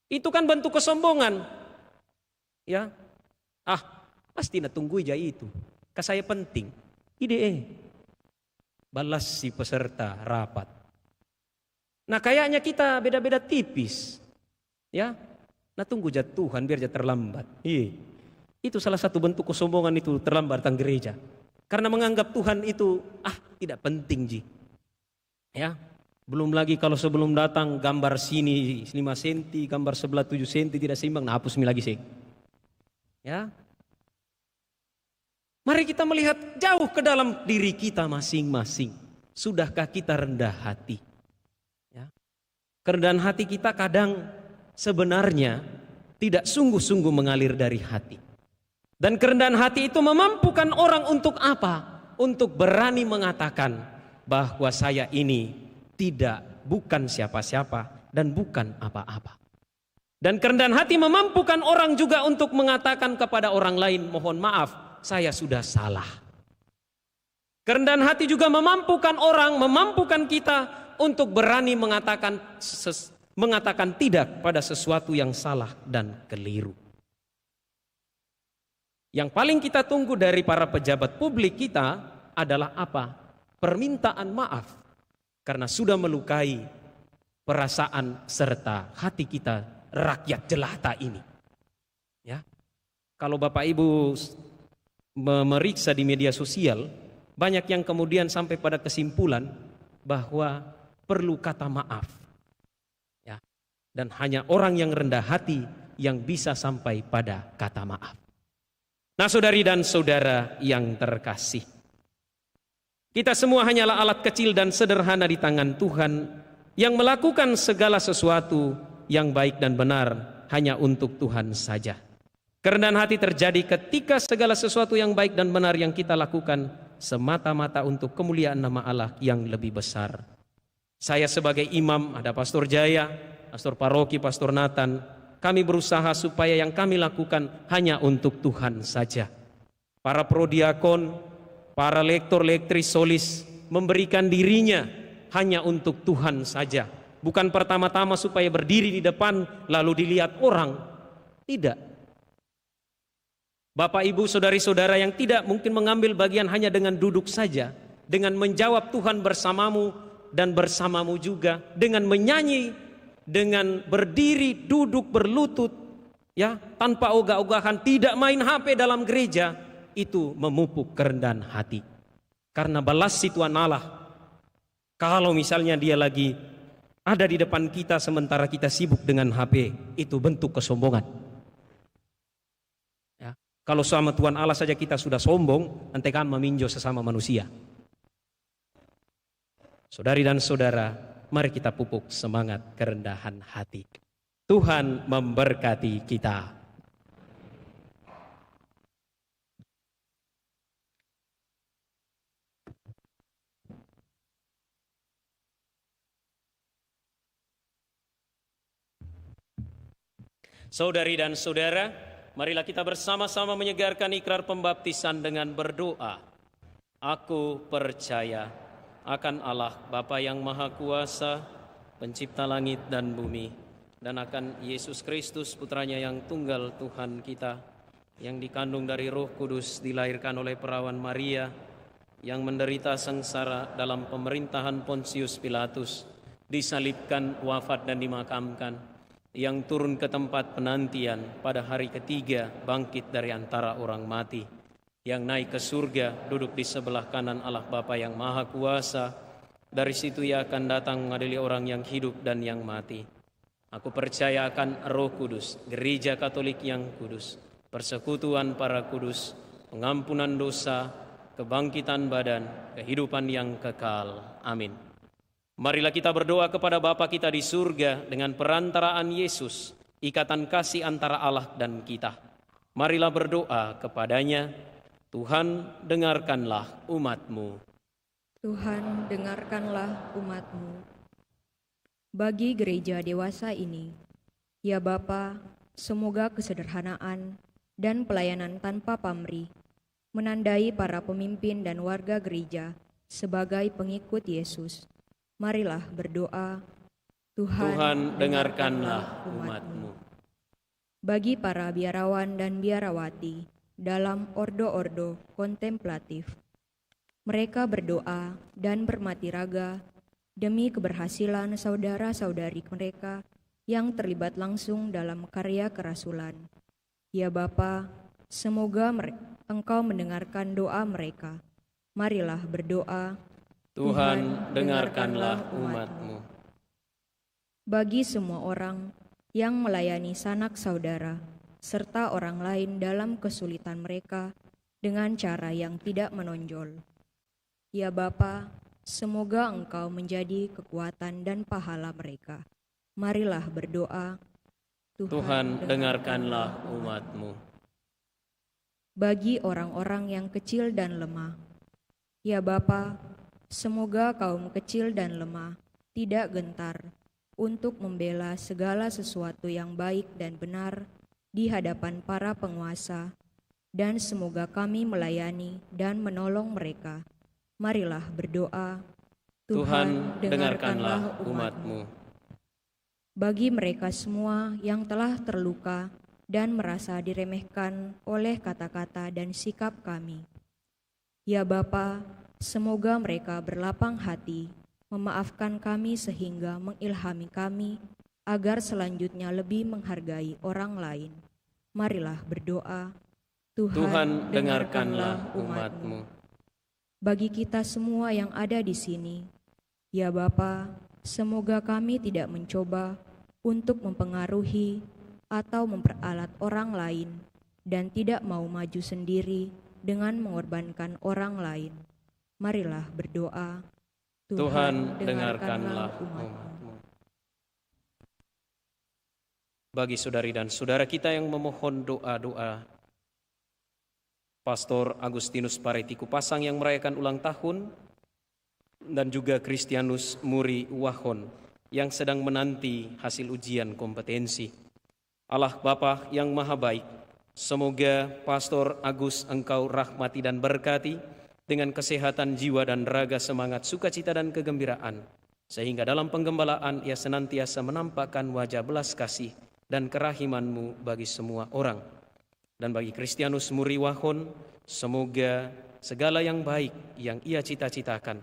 Itu kan bentuk kesombongan. Ya. Pasti na tunggu aja itu. Kasaya penting. Ide balas si peserta rapat. Nah, kayaknya kita beda-beda tipis. Ya. Nah, tunggu aja Tuhan biar aja terlambat. Iya. Itu salah satu bentuk kesombongan itu, terlambat datang gereja. Karena menganggap Tuhan itu tidak penting ji. Ya. Belum lagi kalau sebelum datang gambar sini 5 cm, gambar sebelah 7 cm tidak seimbang, nah hapus lagi sih. Ya. Mari kita melihat jauh ke dalam diri kita masing-masing. Sudahkah kita rendah hati? Ya. Kerendahan hati kita kadang sebenarnya tidak sungguh-sungguh mengalir dari hati. Dan kerendahan hati itu memampukan orang untuk apa? Untuk berani mengatakan bahwa saya ini bukan siapa-siapa dan bukan apa-apa. Dan kerendahan hati memampukan orang juga untuk mengatakan kepada orang lain, mohon maaf, saya sudah salah. Kerendahan hati juga memampukan orang, memampukan kita untuk berani mengatakan tidak pada sesuatu yang salah dan keliru. Yang paling kita tunggu dari para pejabat publik kita adalah apa? Permintaan maaf. Karena sudah melukai perasaan serta hati kita rakyat jelata ini. Ya. Kalau Bapak Ibu memeriksa di media sosial, banyak yang kemudian sampai pada kesimpulan bahwa perlu kata maaf. Ya. Dan hanya orang yang rendah hati yang bisa sampai pada kata maaf. Nah, saudari dan saudara yang terkasih, kita semua hanyalah alat kecil dan sederhana di tangan Tuhan yang melakukan segala sesuatu yang baik dan benar hanya untuk Tuhan saja. Kerendahan hati terjadi ketika segala sesuatu yang baik dan benar yang kita lakukan semata-mata untuk kemuliaan nama Allah yang lebih besar. Saya sebagai imam, ada Pastor Jaya, Pastor Paroki, Pastor Nathan, kami berusaha supaya yang kami lakukan hanya untuk Tuhan saja. Para prodiakon, para lektor, lektris, solis memberikan dirinya hanya untuk Tuhan saja. Bukan pertama-tama supaya berdiri di depan lalu dilihat orang. Tidak. Bapak, Ibu, saudari-saudara yang tidak mungkin mengambil bagian hanya dengan duduk saja, dengan menjawab Tuhan bersamamu dan bersamamu juga, dengan menyanyi, dengan berdiri, duduk, berlutut, ya, tanpa ogah-ogahan, tidak main HP dalam gereja, itu memupuk kerendahan hati. Karena balas si Tuhan Allah. Kalau misalnya dia lagi ada di depan kita sementara kita sibuk dengan HP, itu bentuk kesombongan. Ya. Kalau sama Tuhan Allah saja kita sudah sombong, antekan meminjau sesama manusia. Saudari dan saudara, mari kita pupuk semangat kerendahan hati. Tuhan memberkati kita. Saudari dan saudara, marilah kita bersama-sama menyegarkan ikrar pembaptisan dengan berdoa. Aku percaya akan Allah Bapa yang Maha Kuasa, pencipta langit dan bumi, dan akan Yesus Kristus putranya yang tunggal Tuhan kita, yang dikandung dari Roh Kudus, dilahirkan oleh perawan Maria, yang menderita sengsara dalam pemerintahan Pontius Pilatus, disalibkan, wafat dan dimakamkan, yang turun ke tempat penantian pada hari ketiga, bangkit dari antara orang mati, yang naik ke surga, duduk di sebelah kanan Allah Bapa yang Maha Kuasa. Dari situ Ia akan datang mengadili orang yang hidup dan yang mati. Aku percaya akan Roh Kudus, Gereja Katolik yang kudus, persekutuan para kudus, pengampunan dosa, kebangkitan badan, kehidupan yang kekal. Amin. Marilah kita berdoa kepada Bapa kita di surga dengan perantaraan Yesus, ikatan kasih antara Allah dan kita. Marilah berdoa kepadanya. Tuhan, dengarkanlah umat-Mu. Tuhan, dengarkanlah umat-Mu. Bagi gereja dewasa ini, ya Bapa, semoga kesederhanaan dan pelayanan tanpa pamrih menandai para pemimpin dan warga gereja sebagai pengikut Yesus. Marilah berdoa. Tuhan, dengarkanlah umat-Mu. Bagi para biarawan dan biarawati dalam ordo-ordo kontemplatif, mereka berdoa dan bermati raga demi keberhasilan saudara-saudari mereka yang terlibat langsung dalam karya kerasulan. Ya Bapa, semoga Engkau mendengarkan doa mereka. Marilah berdoa. Tuhan, dengarkanlah umat-Mu. Bagi semua orang yang melayani sanak saudara serta orang lain dalam kesulitan mereka dengan cara yang tidak menonjol. Ya Bapa, semoga Engkau menjadi kekuatan dan pahala mereka. Marilah berdoa. Tuhan, dengarkanlah umat-Mu. Bagi orang-orang yang kecil dan lemah, ya Bapa, semoga kaum kecil dan lemah tidak gentar untuk membela segala sesuatu yang baik dan benar di hadapan para penguasa, dan semoga kami melayani dan menolong mereka. Marilah berdoa. Tuhan, dengarkanlah umat-Mu. Bagi mereka semua yang telah terluka dan merasa diremehkan oleh kata-kata dan sikap kami, ya Bapa, semoga mereka berlapang hati, memaafkan kami sehingga mengilhami kami agar selanjutnya lebih menghargai orang lain. Marilah berdoa. Tuhan, dengarkanlah umat-Mu. Bagi kita semua yang ada di sini, ya Bapa, semoga kami tidak mencoba untuk mempengaruhi atau memperalat orang lain dan tidak mau maju sendiri dengan mengorbankan orang lain. Marilah berdoa. Tuhan, dengarkanlah umat-Mu. Bagi saudari dan saudara kita yang memohon doa-doa, Pastor Agustinus Paretiku Pasang yang merayakan ulang tahun, dan juga Kristianus Muri Wahon yang sedang menanti hasil ujian kompetensi. Allah Bapa yang Maha Baik, semoga Pastor Agus Engkau rahmati dan berkati dengan kesehatan jiwa dan raga, semangat, sukacita dan kegembiraan, sehingga dalam penggembalaan ia senantiasa menampakkan wajah belas kasih dan kerahiman-Mu bagi semua orang. Dan bagi Kristianus Muri Wahon, semoga segala yang baik yang ia cita-citakan,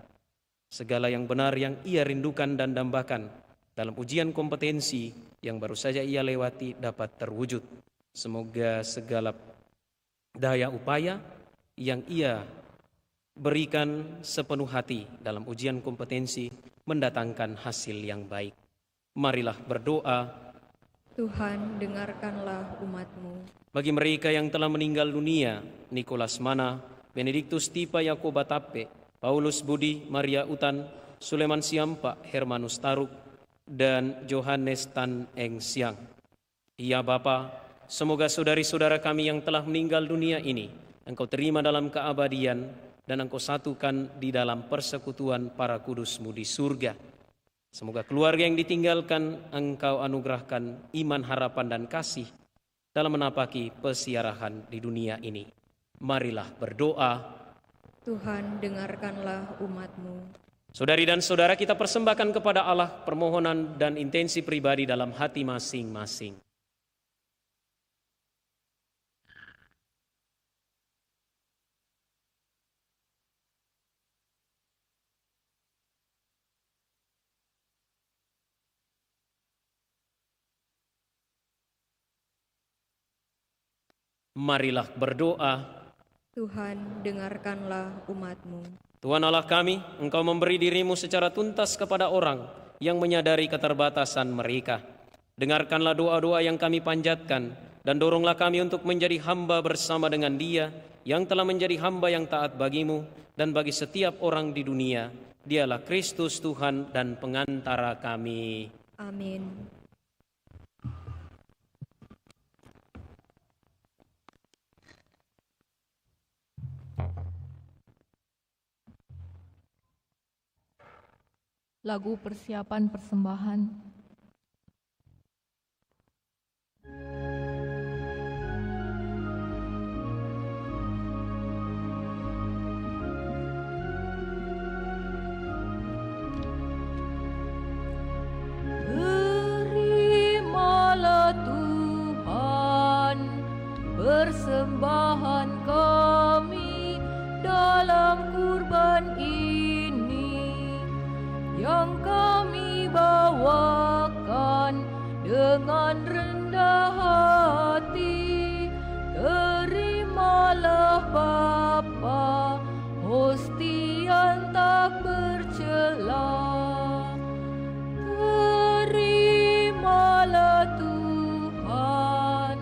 segala yang benar yang ia rindukan dan dambakan dalam ujian kompetensi yang baru saja ia lewati dapat terwujud. Semoga segala daya upaya yang ia berikan sepenuh hati dalam ujian kompetensi mendatangkan hasil yang baik. Marilah berdoa. Tuhan, dengarkanlah umat-Mu. Bagi mereka yang telah meninggal dunia, Nikolas Mana, Benediktus Tipa Yakoba Tape, Paulus Budi, Maria Utan, Suleman Siampa, Hermanus Taruk, dan Johannes Tan Eng Siang. Ya Bapa, semoga saudari-saudara kami yang telah meninggal dunia ini, Engkau terima dalam keabadian, dan Engkau satukan di dalam persekutuan para kudus-Mu di surga. Semoga keluarga yang ditinggalkan Engkau anugerahkan iman, harapan, dan kasih dalam menapaki pesiarahan di dunia ini. Marilah berdoa. Tuhan, dengarkanlah umat-Mu. Saudari dan saudara, kita persembahkan kepada Allah permohonan dan intensi pribadi dalam hati masing-masing. Marilah berdoa. Tuhan, dengarkanlah umat-Mu. Tuhan Allah kami, Engkau memberi diri-Mu secara tuntas kepada orang yang menyadari keterbatasan mereka. Dengarkanlah doa-doa yang kami panjatkan, dan doronglah kami untuk menjadi hamba bersama dengan Dia yang telah menjadi hamba yang taat bagi-Mu dan bagi setiap orang di dunia. Dialah Kristus Tuhan dan pengantara kami. Amin. Lagu persiapan persembahan. Terimalah Tuhan persembahan kami dalam kurban ini yang kami bawakan dengan rendah hati. Terimalah Bapa hostia yang tak bercela. Terimalah Tuhan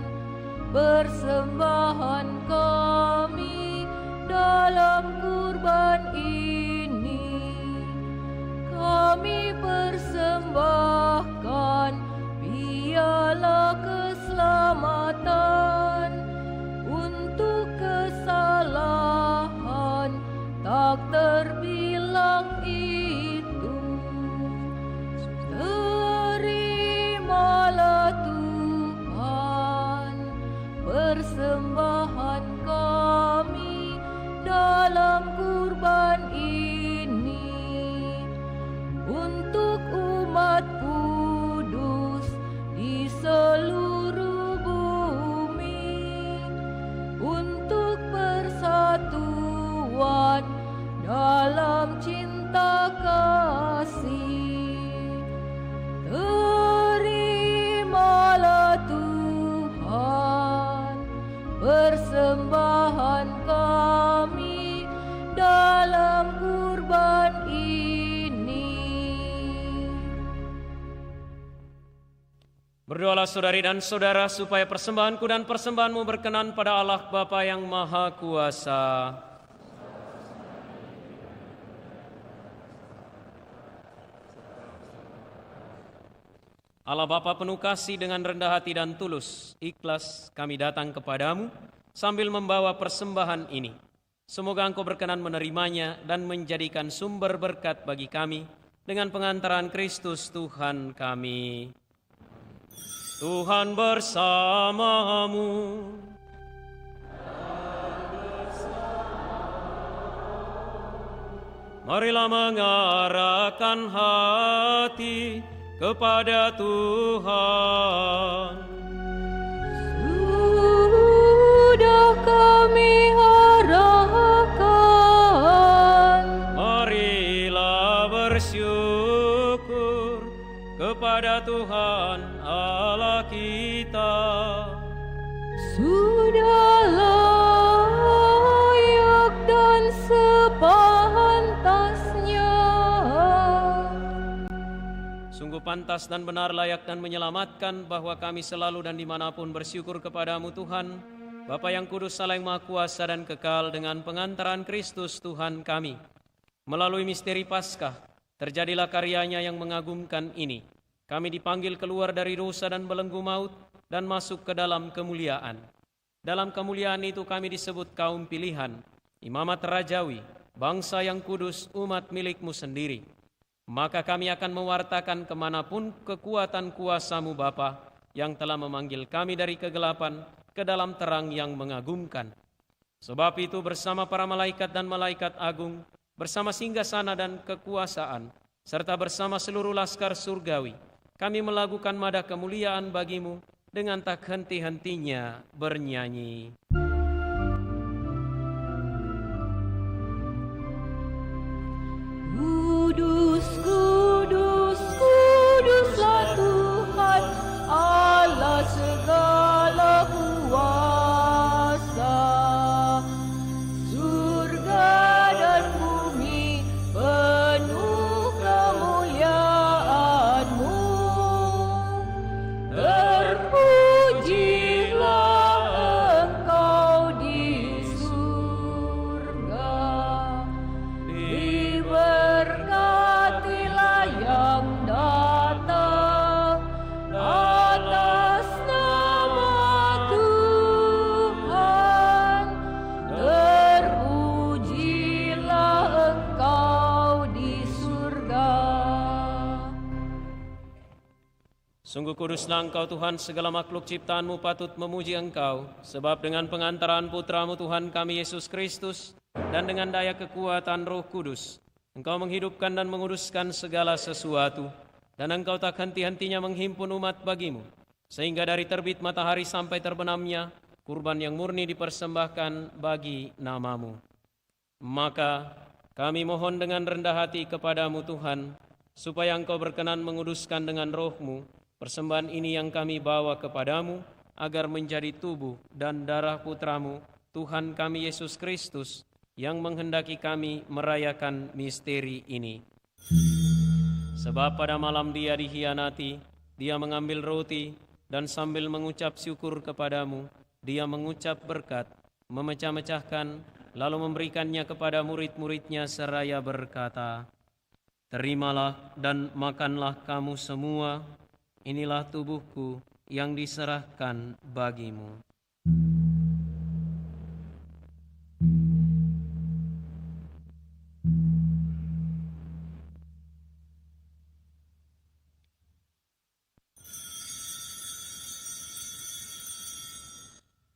persembahan kami dalam kurban ini. Kami persembahkan piala keselamatan untuk kesalahan tak terbilang itu. Terimalah Tuhan persembahan kami dalam kurban ini untuk umat kudus di seluruh bumi, untuk persatuan dalam cinta kasih. Terimalah Tuhan persembahan kami dalam kurban ini. Berdoalah saudari dan saudara supaya persembahanku dan persembahanmu berkenan pada Allah Bapa yang Maha Kuasa. Allah Bapa penuh kasih, dengan rendah hati dan tulus, ikhlas kami datang kepadamu sambil membawa persembahan ini. Semoga Engkau berkenan menerimanya dan menjadikan sumber berkat bagi kami dengan pengantaran Kristus Tuhan kami. Tuhan bersamamu. Marilah mengarahkan hati kepada Tuhan. Sudah kami arahkan. Marilah bersyukur kepada Tuhan Allah kita. Sudah layak dan sepantasnya. Sungguh Sungguh pantas dan benar, layak dan menyelamatkan bahwa kami selalu dan dimanapun bersyukur kepadamu Tuhan, Bapa yang kudus, Allah yang maha kuasa dan kekal, dengan pengantaran Kristus Tuhan kami. Melalui misteri Paskah, terjadilah karyanya yang mengagumkan ini. Kami dipanggil keluar dari dosa dan belenggu maut dan masuk ke dalam kemuliaan. Dalam kemuliaan itu kami disebut kaum pilihan, imamat rajawi, bangsa yang kudus, umat milik-Mu sendiri. Maka kami akan mewartakan kemanapun kekuatan kuasa-Mu Bapa, yang telah memanggil kami dari kegelapan ke dalam terang yang mengagumkan. Sebab itu bersama para malaikat dan malaikat agung, bersama singgasana dan kekuasaan, serta bersama seluruh laskar surgawi, kami melakukan madah kemuliaan bagi-Mu dengan tak henti-hentinya bernyanyi. Kudus, kudus, kuduslah Tuhan, Allah segala kuasa. Surga dan bumi penuh kemuliaan-Mu. Terpujilah Engkau di surga. Diberkatilah yang datang atas nama Tuhan. Terpujilah Engkau di surga. Sungguh kuduslah Engkau Tuhan, segala makhluk ciptaan-Mu patut memuji Engkau, sebab dengan pengantaran Putra-Mu Tuhan kami Yesus Kristus, dan dengan daya kekuatan Roh Kudus, Engkau menghidupkan dan menguduskan segala sesuatu, dan Engkau tak henti-hentinya menghimpun umat bagi-Mu, sehingga dari terbit matahari sampai terbenamnya, kurban yang murni dipersembahkan bagi nama-Mu. Maka kami mohon dengan rendah hati kepada-Mu Tuhan, supaya Engkau berkenan menguduskan dengan Roh-Mu persembahan ini yang kami bawa kepada-Mu, agar menjadi tubuh dan darah Putra-Mu, Tuhan kami Yesus Kristus, yang menghendaki kami merayakan misteri ini. Sebab pada malam Dia dikhianati, Dia mengambil roti, dan sambil mengucap syukur kepada-Mu, Dia mengucap berkat, memecah-mecahkan, lalu memberikannya kepada murid-muridnya seraya berkata, "Terimalah dan makanlah kamu semua, inilah tubuhku yang diserahkan bagimu."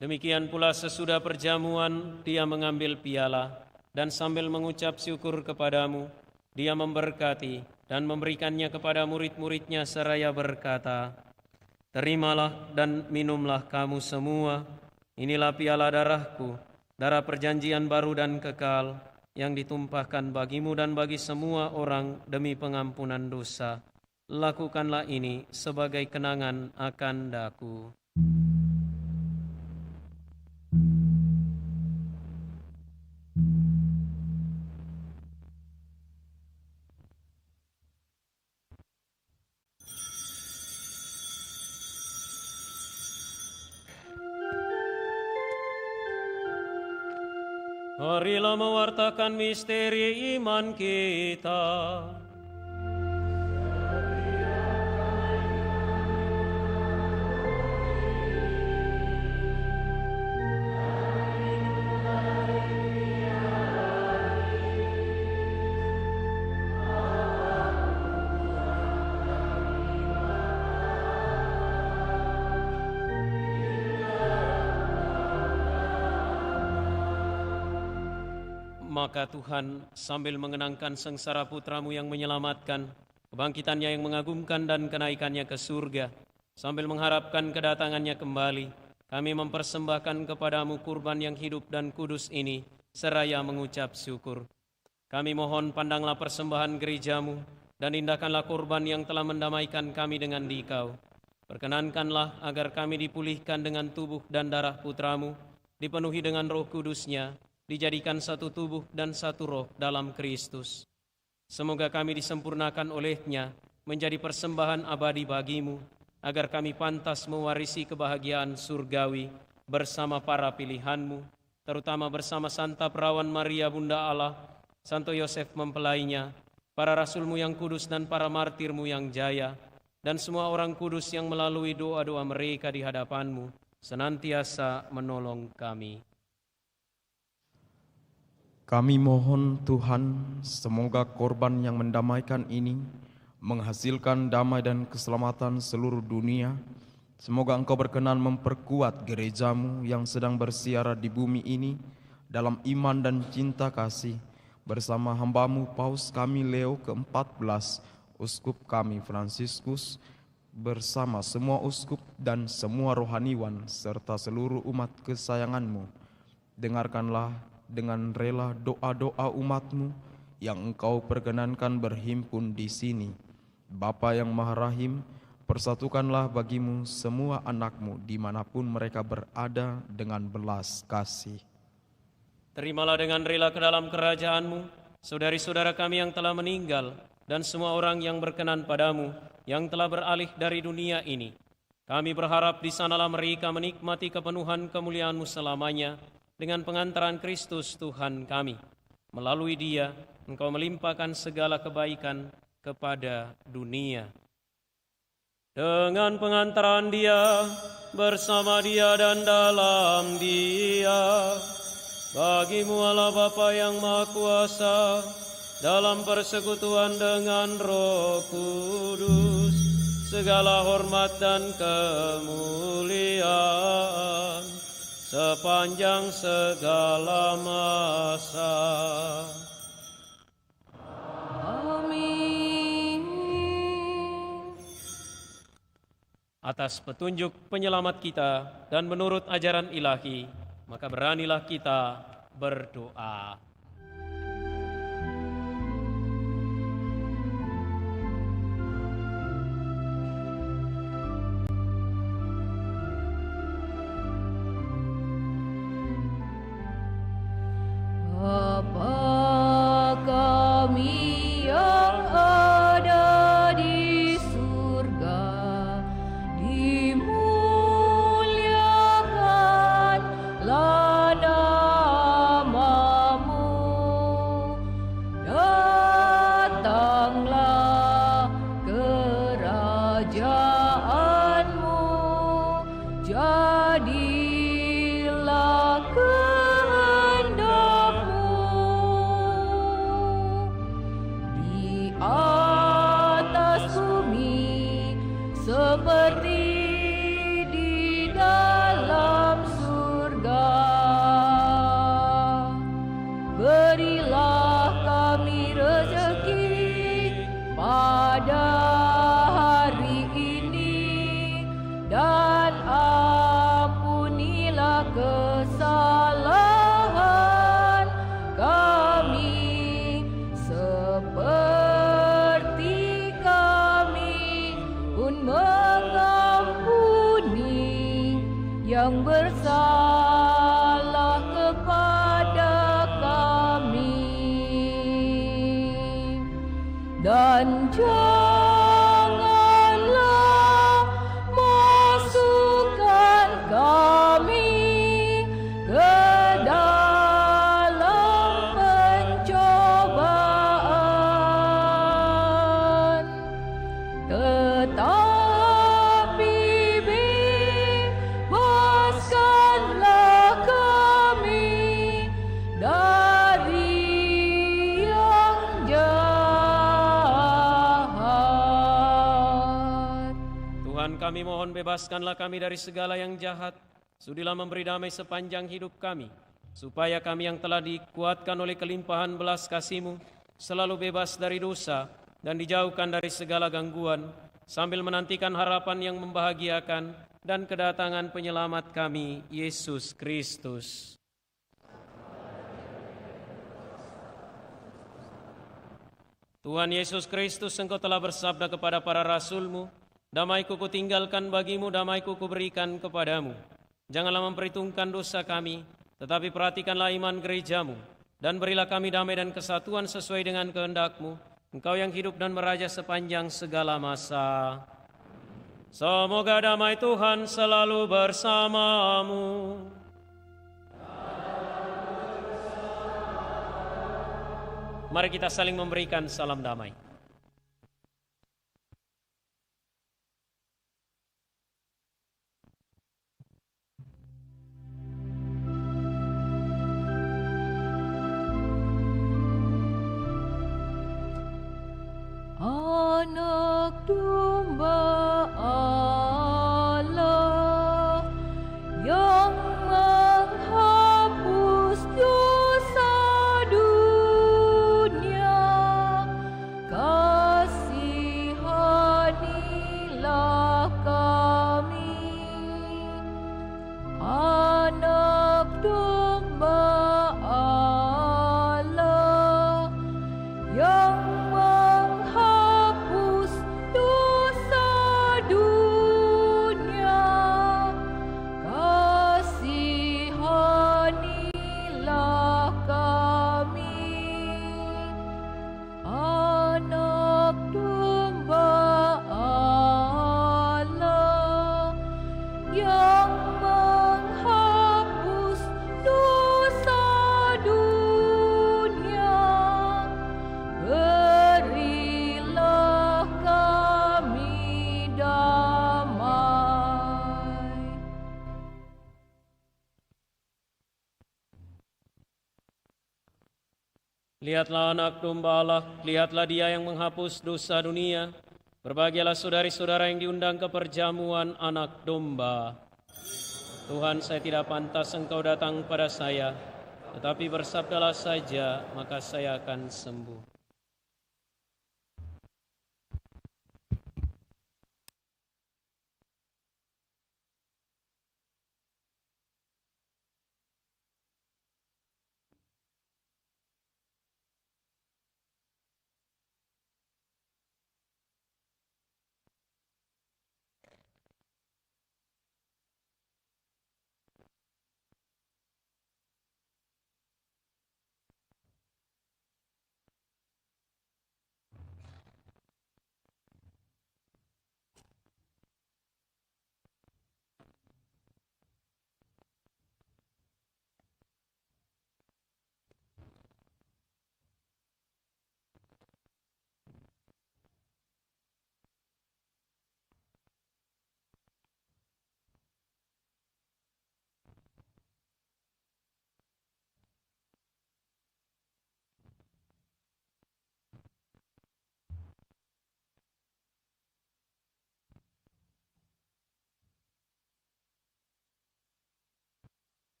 Demikian pula sesudah perjamuan, Dia mengambil piala, dan sambil mengucap syukur kepada-Mu, Dia memberkati dan memberikannya kepada murid-muridnya seraya berkata, "Terimalah dan minumlah kamu semua, inilah piala darahku, darah perjanjian baru dan kekal, yang ditumpahkan bagimu dan bagi semua orang demi pengampunan dosa. Lakukanlah ini sebagai kenangan akan daku." Marilah mewartakan misteri iman kita. Maka Tuhan, sambil mengenangkan sengsara Putra-Mu yang menyelamatkan, kebangkitannya yang mengagumkan dan kenaikannya ke surga, sambil mengharapkan kedatangannya kembali, kami mempersembahkan kepada-Mu kurban yang hidup dan kudus ini, seraya mengucap syukur. Kami mohon pandanglah persembahan gereja-Mu, dan indahkanlah kurban yang telah mendamaikan kami dengan Dikau. Perkenankanlah agar kami dipulihkan dengan tubuh dan darah Putra-Mu, dipenuhi dengan Roh Kudus-Nya, dijadikan satu tubuh dan satu roh dalam Kristus. Semoga kami disempurnakan oleh-Nya menjadi persembahan abadi bagimu, agar kami pantas mewarisi kebahagiaan surgawi bersama para pilihanmu, terutama bersama Santa Perawan Maria Bunda Allah, Santo Yosef mempelainya, para rasulmu yang kudus dan para martirmu yang jaya, dan semua orang kudus yang melalui doa-doa mereka di hadapanmu senantiasa menolong kami. Kami mohon Tuhan, semoga korban yang mendamaikan ini menghasilkan damai dan keselamatan seluruh dunia. Semoga Engkau berkenan memperkuat gerejamu yang sedang bersiara di bumi ini dalam iman dan cinta kasih, bersama hambamu Paus kami Leo ke-14, Uskup kami Fransiskus, bersama semua uskup dan semua rohaniwan, serta seluruh umat kesayanganmu. Dengarkanlah dengan rela doa-doa umatmu yang Engkau perkenankan berhimpun di sini. Bapa yang Maha Rahim, persatukanlah bagimu semua anakmu dimanapun mereka berada dengan belas kasih. Terimalah dengan rela ke dalam kerajaan-Mu saudari-saudara kami yang telah meninggal dan semua orang yang berkenan padamu, yang telah beralih dari dunia ini. Kami berharap di sanalah mereka menikmati kepenuhan kemuliaan-Mu selamanya dengan pengantaran Kristus Tuhan kami. Melalui Dia, Engkau melimpahkan segala kebaikan kepada dunia. Dengan pengantaran Dia, bersama Dia dan dalam Dia, bagimu Allah Bapa yang Maha Kuasa, dalam persekutuan dengan Roh Kudus, segala hormat dan kemuliaan sepanjang segala masa. Amin. Atas petunjuk penyelamat kita dan menurut ajaran ilahi, maka beranilah kita berdoa. Bapa kami yang ada di surga, dimuliakanlah namamu, datanglah kerajaanmu, jadilah di atas bumi seperti di dalam surga. Berilah kami rezeki pada hari ini, dan ampunilah kesalahan kami seperti kami pun mengampuni yang bersalah kepada kami. Dan janganlah masukkan kami ke dalam pencobaan, tetapi bebaskanlah kami dari yang jahat. Tuhan kami mohon bebaskanlah kami dari segala yang jahat, sudilah memberi damai sepanjang hidup kami, supaya kami yang telah dikuatkan oleh kelimpahan belas kasih-Mu selalu bebas dari dosa dan dijauhkan dari segala gangguan, sambil menantikan harapan yang membahagiakan dan kedatangan penyelamat kami, Yesus Kristus. Tuhan Yesus Kristus, Engkau telah bersabda kepada para rasul-Mu, damai-Ku kutinggalkan bagimu, damai-Ku kuberikan kepadamu. Janganlah memperhitungkan dosa kami, tetapi perhatikanlah iman gereja-Mu, dan berilah kami damai dan kesatuan sesuai dengan kehendak-Mu, Engkau yang hidup dan meraja sepanjang segala masa. Semoga damai Tuhan selalu bersamamu. Mari kita saling memberikan salam damai. Anak domba Allah yang menghapus dosa dunia, kasihanilah kami. Anak domba Allah yang menghapus dosa dunia, kasihanilah kami. Anak domba Allah yang menghapus dosa dunia, berilah kami damai. Lihatlah anak domba Allah, lihatlah dia yang menghapus dosa dunia. Berbahagialah saudari-saudara yang diundang ke perjamuan anak domba. Tuhan, saya tidak pantas Engkau datang pada saya, tetapi bersabdalah saja, maka saya akan sembuh.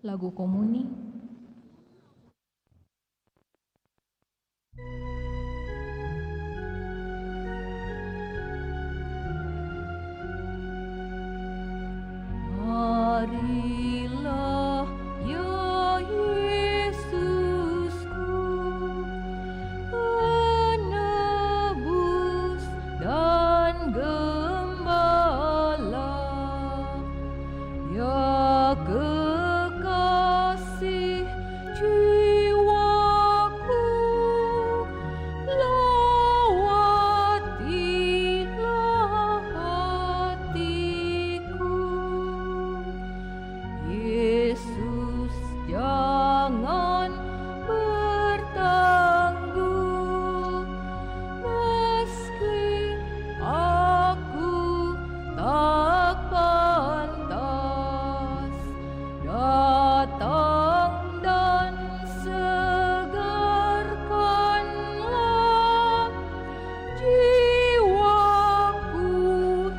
Lagu komuni. Marilah ya Yesusku, penebus dan gembala, ya kekasih jiwaku, lawatilah hatiku. Yesus, jangan bertangguh, meski aku tak pantas. Datang dan segarkanlah jiwaku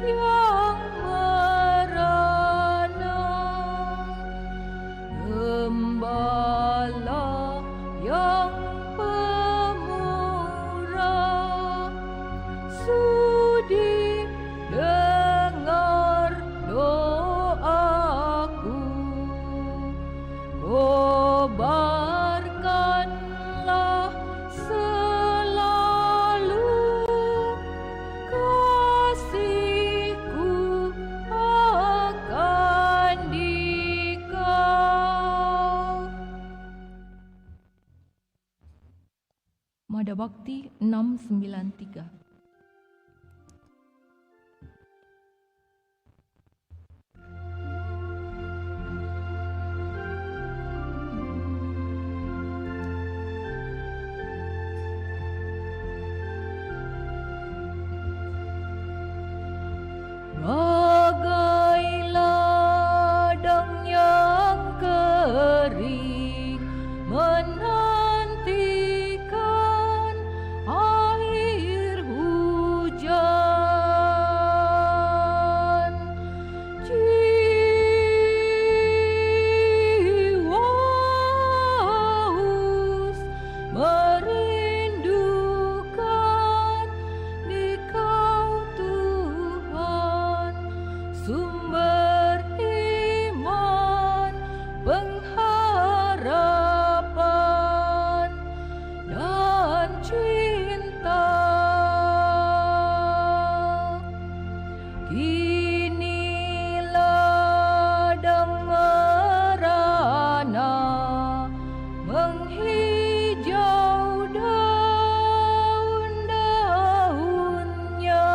yang merana. Gembala yang pemurah, sudi dengar doaku. Kobarkanlah selalu kasihku akan dikau. Mada Bakti 693. Bagai ladang yang kering menantikan air hujan, jiwa haus merindukan Dikau Tuhan, sumber iman, pengharapan dan cinta. Kini ladang merana, menghijau daun-daunnya.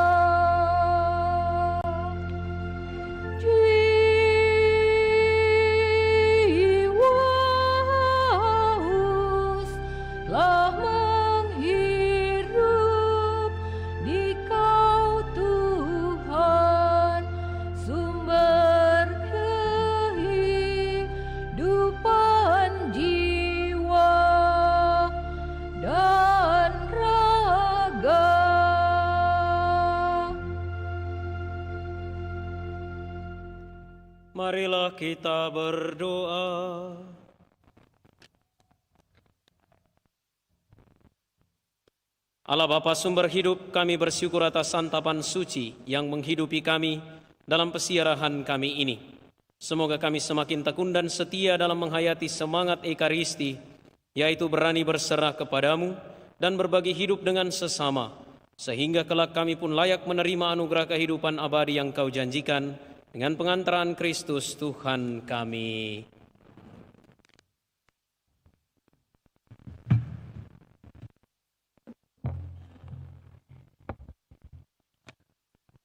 Jiwa haus telah menghirup Dikau Tuhan, sumber kehidupan jiwa dan raga. Marilah kita berdoa. Allah Bapa sumber hidup, kami bersyukur atas santapan suci yang menghidupi kami dalam pesiarahan kami ini. Semoga kami semakin tekun dan setia dalam menghayati semangat Ekaristi, yaitu berani berserah kepadamu dan berbagi hidup dengan sesama, sehingga kelak kami pun layak menerima anugerah kehidupan abadi yang Kau janjikan dengan pengantaran Kristus Tuhan kami.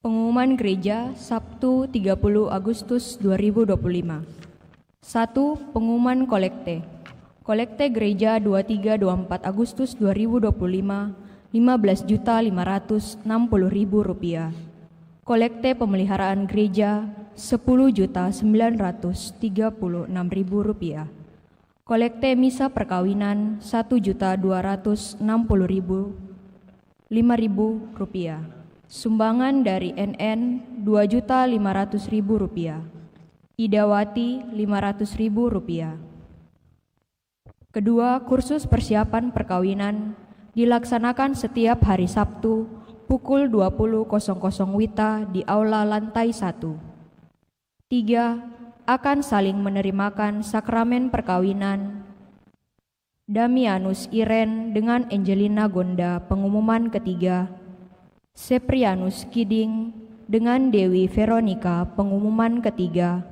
Pengumuman Gereja Sabtu 30 Agustus 2025. 1. Pengumuman kolekte. Kolekte Gereja 23-24 Agustus 2025, Rp15.560.000. Kolekte pemeliharaan gereja Rp10.936.000. Kolekte misa perkawinan Rp1.260.000, Sumbangan dari NN Rp2.500.000. Idawati Rp500.000. Kedua, kursus persiapan perkawinan dilaksanakan setiap hari Sabtu pukul 20.00 WITA di aula lantai 1. 3. Akan saling menerimakan sakramen perkawinan Damianus Iren dengan Angelina Gonda, pengumuman ketiga. Seprianus Kiding dengan Dewi Veronica, pengumuman ketiga.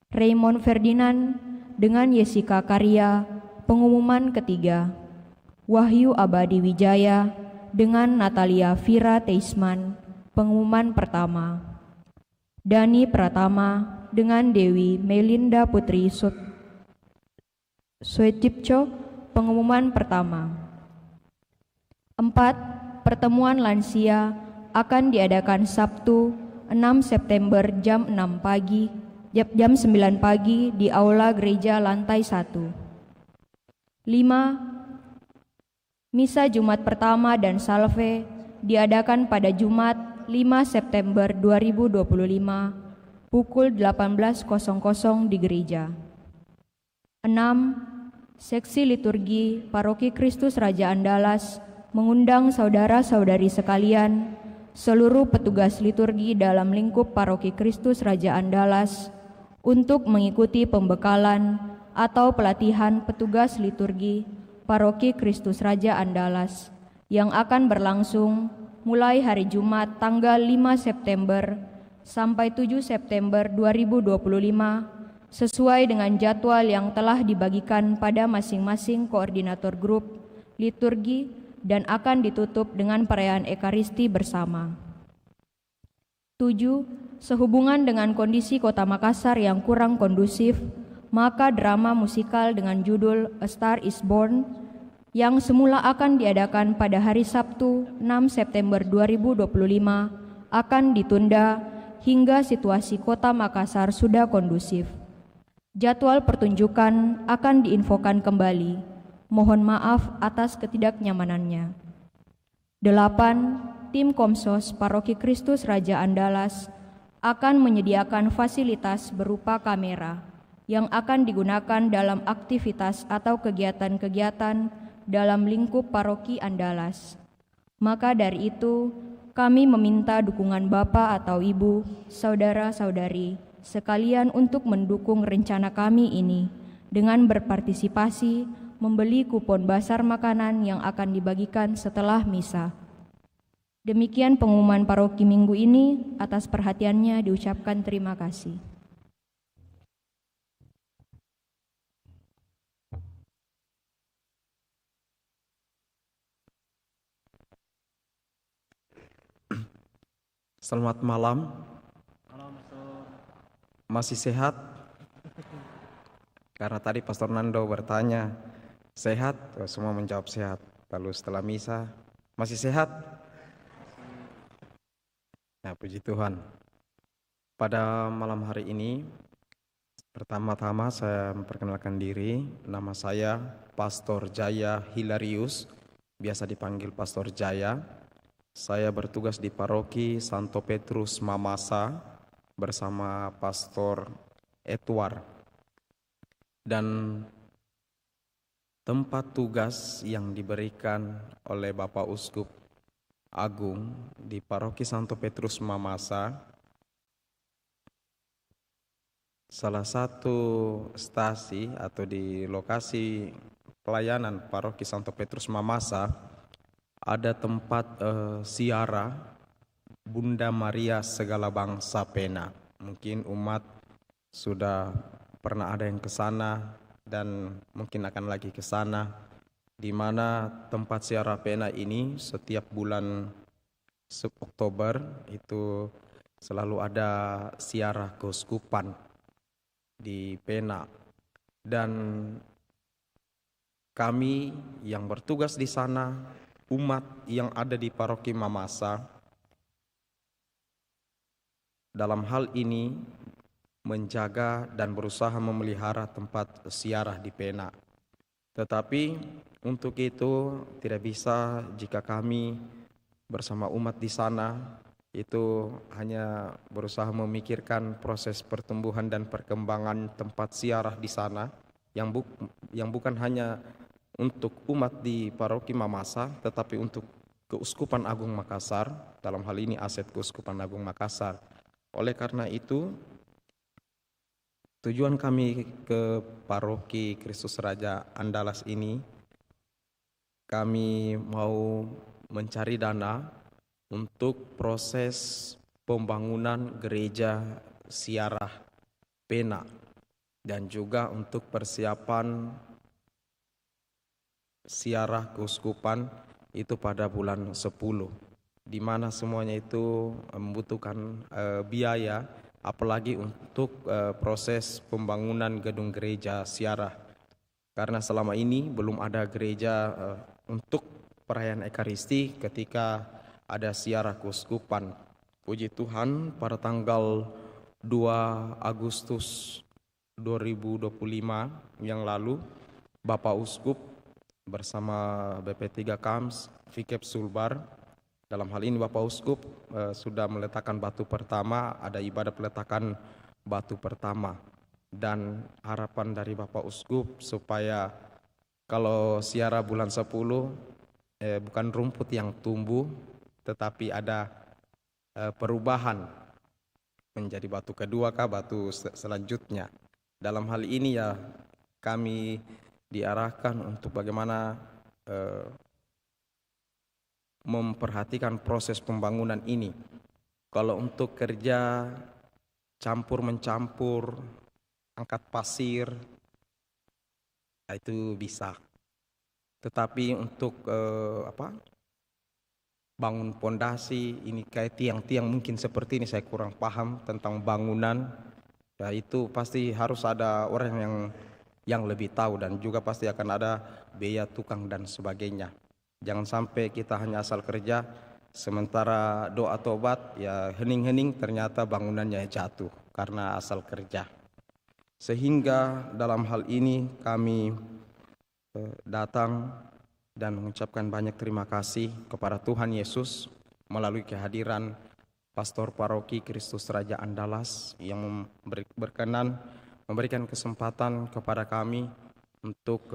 Raymond Ferdinand dengan Jessica Karya, pengumuman ketiga. Wahyu Abadi Wijaya dengan Natalia Vira Teisman, pengumuman pertama. Dani Pratama dengan Dewi Melinda Putri Swetipco, pengumuman pertama. 4. Pertemuan lansia akan diadakan Sabtu 6 September jam 9 pagi di aula gereja lantai 1. 5. Misa Jumat pertama dan salve diadakan pada Jumat 5 September 2025 pukul 18.00 di gereja. 6. Seksi liturgi Paroki Kristus Raja Andalas mengundang saudara-saudari sekalian, seluruh petugas liturgi dalam lingkup Paroki Kristus Raja Andalas untuk mengikuti pembekalan atau pelatihan petugas liturgi Paroki Kristus Raja Andalas yang akan berlangsung mulai hari Jumat tanggal 5 September sampai 7 September 2025 sesuai dengan jadwal yang telah dibagikan pada masing-masing koordinator grup liturgi dan akan ditutup dengan perayaan Ekaristi bersama. 7. Sehubungan dengan kondisi Kota Makassar yang kurang kondusif, maka drama musikal dengan judul A Star Is Born yang semula akan diadakan pada hari Sabtu 6 September 2025 akan ditunda hingga situasi Kota Makassar sudah kondusif. Jadwal pertunjukan akan diinfokan kembali. Mohon maaf atas ketidaknyamanannya. 8. Tim Komsos Paroki Kristus Raja Andalas akan menyediakan fasilitas berupa kamera yang akan digunakan dalam aktivitas atau kegiatan-kegiatan dalam lingkup Paroki Andalas. Maka dari itu, kami meminta dukungan Bapak atau Ibu, saudara-saudari, sekalian untuk mendukung rencana kami ini dengan berpartisipasi membeli kupon basar makanan yang akan dibagikan setelah misa. Demikian pengumuman paroki minggu ini. Atas perhatiannya diucapkan terima kasih. Selamat malam. Masih sehat? Karena tadi Pastor Nando bertanya, sehat? Semua menjawab sehat. Lalu setelah misa, masih sehat? Ya, puji Tuhan. Pada malam hari ini, pertama-tama saya memperkenalkan diri. Nama saya Pastor Jaya Hilarius, biasa dipanggil Pastor Jaya. Saya bertugas di Paroki Santo Petrus Mamasa bersama Pastor Edward. Dan tempat tugas yang diberikan oleh Bapak Uskup Agung di Paroki Santo Petrus Mamasa, salah satu stasi atau di lokasi pelayanan Paroki Santo Petrus Mamasa ada tempat siara Bunda Maria Segala Bangsa Pena. Mungkin umat sudah pernah ada yang ke sana dan mungkin akan lagi ke sana, di mana tempat siara Pena ini setiap bulan Oktober itu selalu ada siara keuskupan di Pena. Dan kami yang bertugas di sana, umat yang ada di Paroki Mamasa, dalam hal ini menjaga dan berusaha memelihara tempat siarah di Pena. Tetapi untuk itu tidak bisa jika kami bersama umat di sana itu hanya berusaha memikirkan proses pertumbuhan dan perkembangan tempat ziarah di sana yang bukan hanya untuk umat di Paroki Mamasa, tetapi untuk Keuskupan Agung Makassar, dalam hal ini aset Keuskupan Agung Makassar. Oleh karena itu, tujuan kami ke Paroki Kristus Raja Andalas ini, kami mau mencari dana untuk proses pembangunan gereja Ziarah Pena dan juga untuk persiapan ziarah keuskupan itu pada bulan 10, di mana semuanya itu membutuhkan biaya, apalagi untuk proses pembangunan gedung gereja ziarah, karena selama ini belum ada gereja untuk perayaan Ekaristi ketika ada ziarah keuskupan. Puji Tuhan, pada tanggal 2 Agustus 2025 yang lalu, Bapak Uskup bersama BP3 KAMS, Vikep Sulbar, dalam hal ini Bapak Uskup sudah meletakkan batu pertama, ada ibadah peletakan batu pertama. Dan harapan dari Bapak Uskup supaya kalau ziarah bulan 10 bukan rumput yang tumbuh, tetapi ada perubahan menjadi batu kedua kah, batu selanjutnya. Dalam hal ini ya kami diarahkan untuk bagaimana memperhatikan proses pembangunan ini. Kalau untuk kerja campur-mencampur, angkat pasir, itu bisa. Tetapi untuk bangun pondasi, ini kayak tiang-tiang mungkin seperti ini, saya kurang paham tentang bangunan. Ya itu pasti harus ada orang yang lebih tahu, dan juga pasti akan ada biaya tukang dan sebagainya. Jangan sampai kita hanya asal kerja, sementara doa tobat ya hening-hening ternyata bangunannya jatuh karena asal kerja. Sehingga dalam hal ini kami datang dan mengucapkan banyak terima kasih kepada Tuhan Yesus melalui kehadiran Pastor Paroki Kristus Raja Andalas yang berkenan memberikan kesempatan kepada kami untuk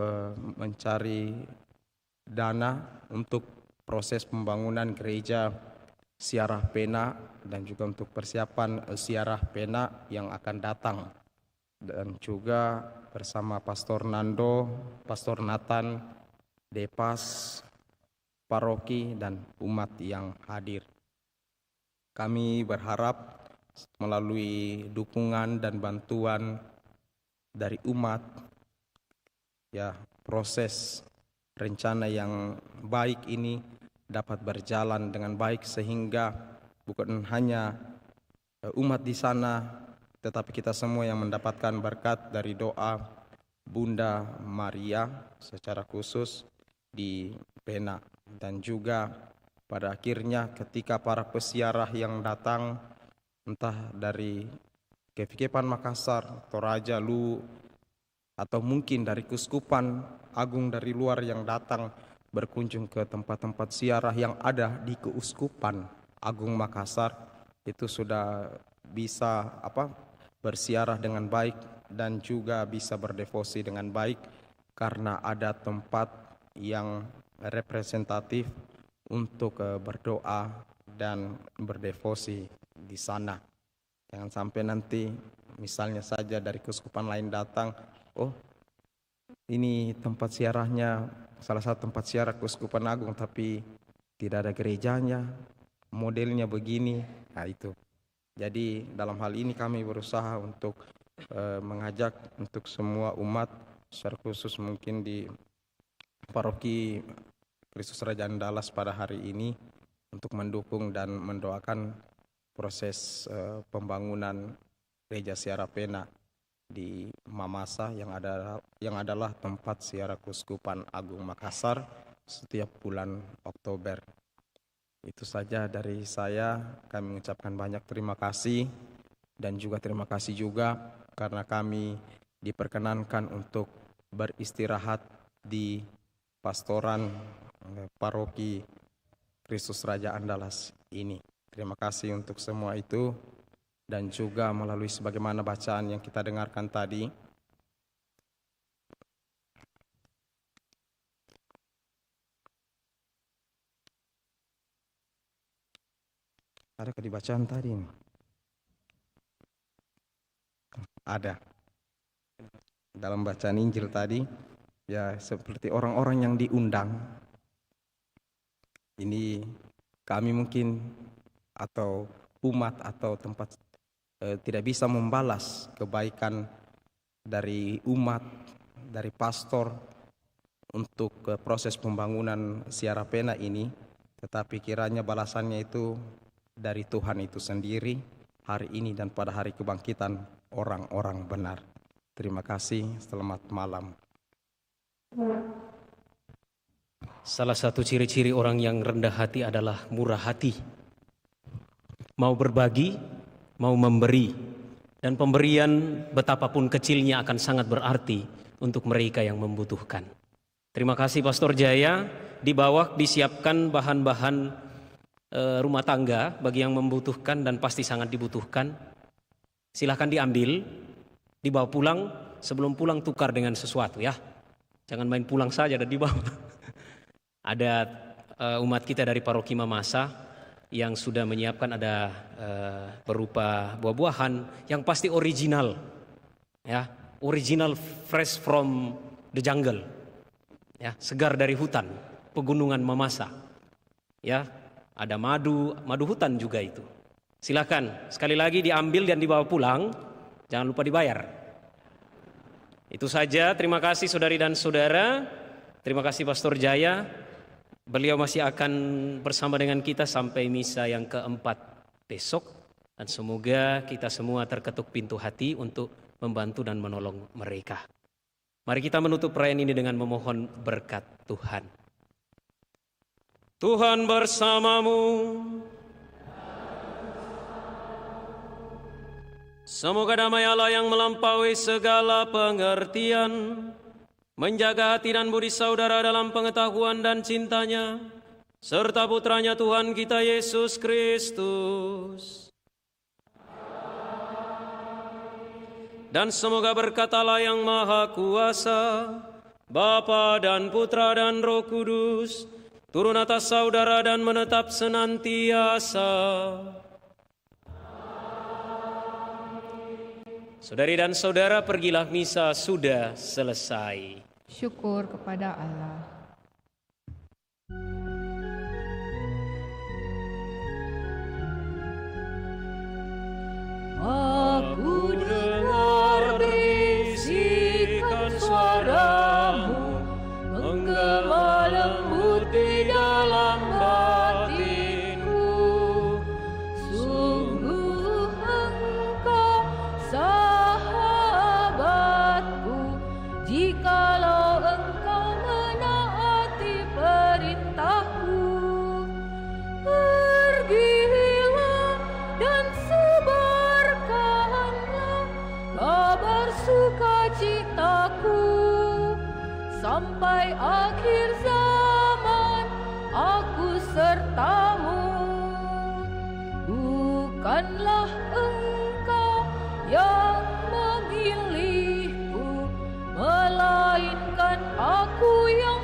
mencari dana untuk proses pembangunan gereja Ziarah Pena dan juga untuk persiapan Ziarah Pena yang akan datang. Dan juga bersama Pastor Nando, Pastor Nathan, Depas, Paroki, dan umat yang hadir. Kami berharap melalui dukungan dan bantuan dari umat, ya proses rencana yang baik ini dapat berjalan dengan baik, sehingga bukan hanya umat di sana, tetapi kita semua yang mendapatkan berkat dari doa Bunda Maria secara khusus di Pena. Dan juga pada akhirnya ketika para peziarah yang datang entah dari Kevikepan Makassar, Toraja, Lu, atau mungkin dari Keuskupan Agung dari luar yang datang berkunjung ke tempat-tempat ziarah yang ada di Keuskupan Agung Makassar, itu sudah bisa berziarah dengan baik dan juga bisa berdevosi dengan baik, karena ada tempat yang representatif untuk berdoa dan berdevosi di sana. Jangan sampai nanti misalnya saja dari keuskupan lain datang, oh ini tempat ziarahnya salah satu tempat ziarah Keuskupan Agung tapi tidak ada gerejanya, modelnya begini. Nah itu. Jadi dalam hal ini kami berusaha untuk mengajak untuk semua umat, secara khusus mungkin di Paroki Kristus Raja Andalas pada hari ini, untuk mendukung dan mendoakan proses pembangunan gereja Ziarah Pena di Mamasa yang adalah tempat ziarah Keuskupan Agung Makassar setiap bulan Oktober. Itu saja dari saya. Kami mengucapkan banyak terima kasih, dan juga terima kasih juga karena kami diperkenankan untuk beristirahat di pastoran Paroki Kristus Raja Andalas ini. Terima kasih untuk semua itu, dan juga melalui sebagaimana bacaan yang kita dengarkan tadi, ada di bacaan tadi? Ada. Dalam bacaan Injil tadi, ya seperti orang-orang yang diundang. Ini kami mungkin atau umat atau tempat tidak bisa membalas kebaikan dari umat, dari pastor untuk proses pembangunan Siara Pena ini, tetapi kiranya balasannya itu dari Tuhan itu sendiri hari ini dan pada hari kebangkitan orang-orang benar. Terima kasih, selamat malam. Salah satu ciri-ciri orang yang rendah hati adalah murah hati. Mau berbagi, mau memberi. Dan pemberian betapapun kecilnya akan sangat berarti untuk mereka yang membutuhkan. Terima kasih Pastor Jaya. Di bawah disiapkan bahan-bahan rumah tangga bagi yang membutuhkan dan pasti sangat dibutuhkan. Silahkan diambil, dibawa pulang. Sebelum pulang tukar dengan sesuatu ya. Jangan main pulang saja dan dibawa. Ada umat kita dari Paroki Mamasa yang sudah menyiapkan, ada berupa buah-buahan yang pasti original, ya, original fresh from the jungle, ya, segar dari hutan pegunungan Mamasa, ya, ada madu hutan juga itu. Silakan sekali lagi diambil dan dibawa pulang, jangan lupa dibayar. Itu saja. Terima kasih saudari dan saudara. Terima kasih Pastor Jaya. Beliau masih akan bersama dengan kita sampai misa yang keempat besok. Dan semoga kita semua terketuk pintu hati untuk membantu dan menolong mereka. Mari kita menutup perayaan ini dengan memohon berkat Tuhan. Tuhan bersamamu. Semoga damai Allah yang melampaui segala pengertian menjaga hati dan budi saudara dalam pengetahuan dan cintanya, serta putranya Tuhan kita Yesus Kristus. Dan semoga berkat Allah yang Maha Kuasa, Bapa dan Putra dan Roh Kudus, turun atas saudara dan menetap senantiasa. Saudari dan saudara, pergilah, misa sudah selesai. Syukur kepada Allah. Aku dengar bisikan suaramu menggema lembut di dalam batinku. Sungguh engkau sahabatku, jikalau engkau menaati perintahku. Pergilah dan sebarkanlah kabar sukacitaku. Sampai akhir zaman aku sertamu. Bukanlah engkau yang memilihku, melainkan aku yang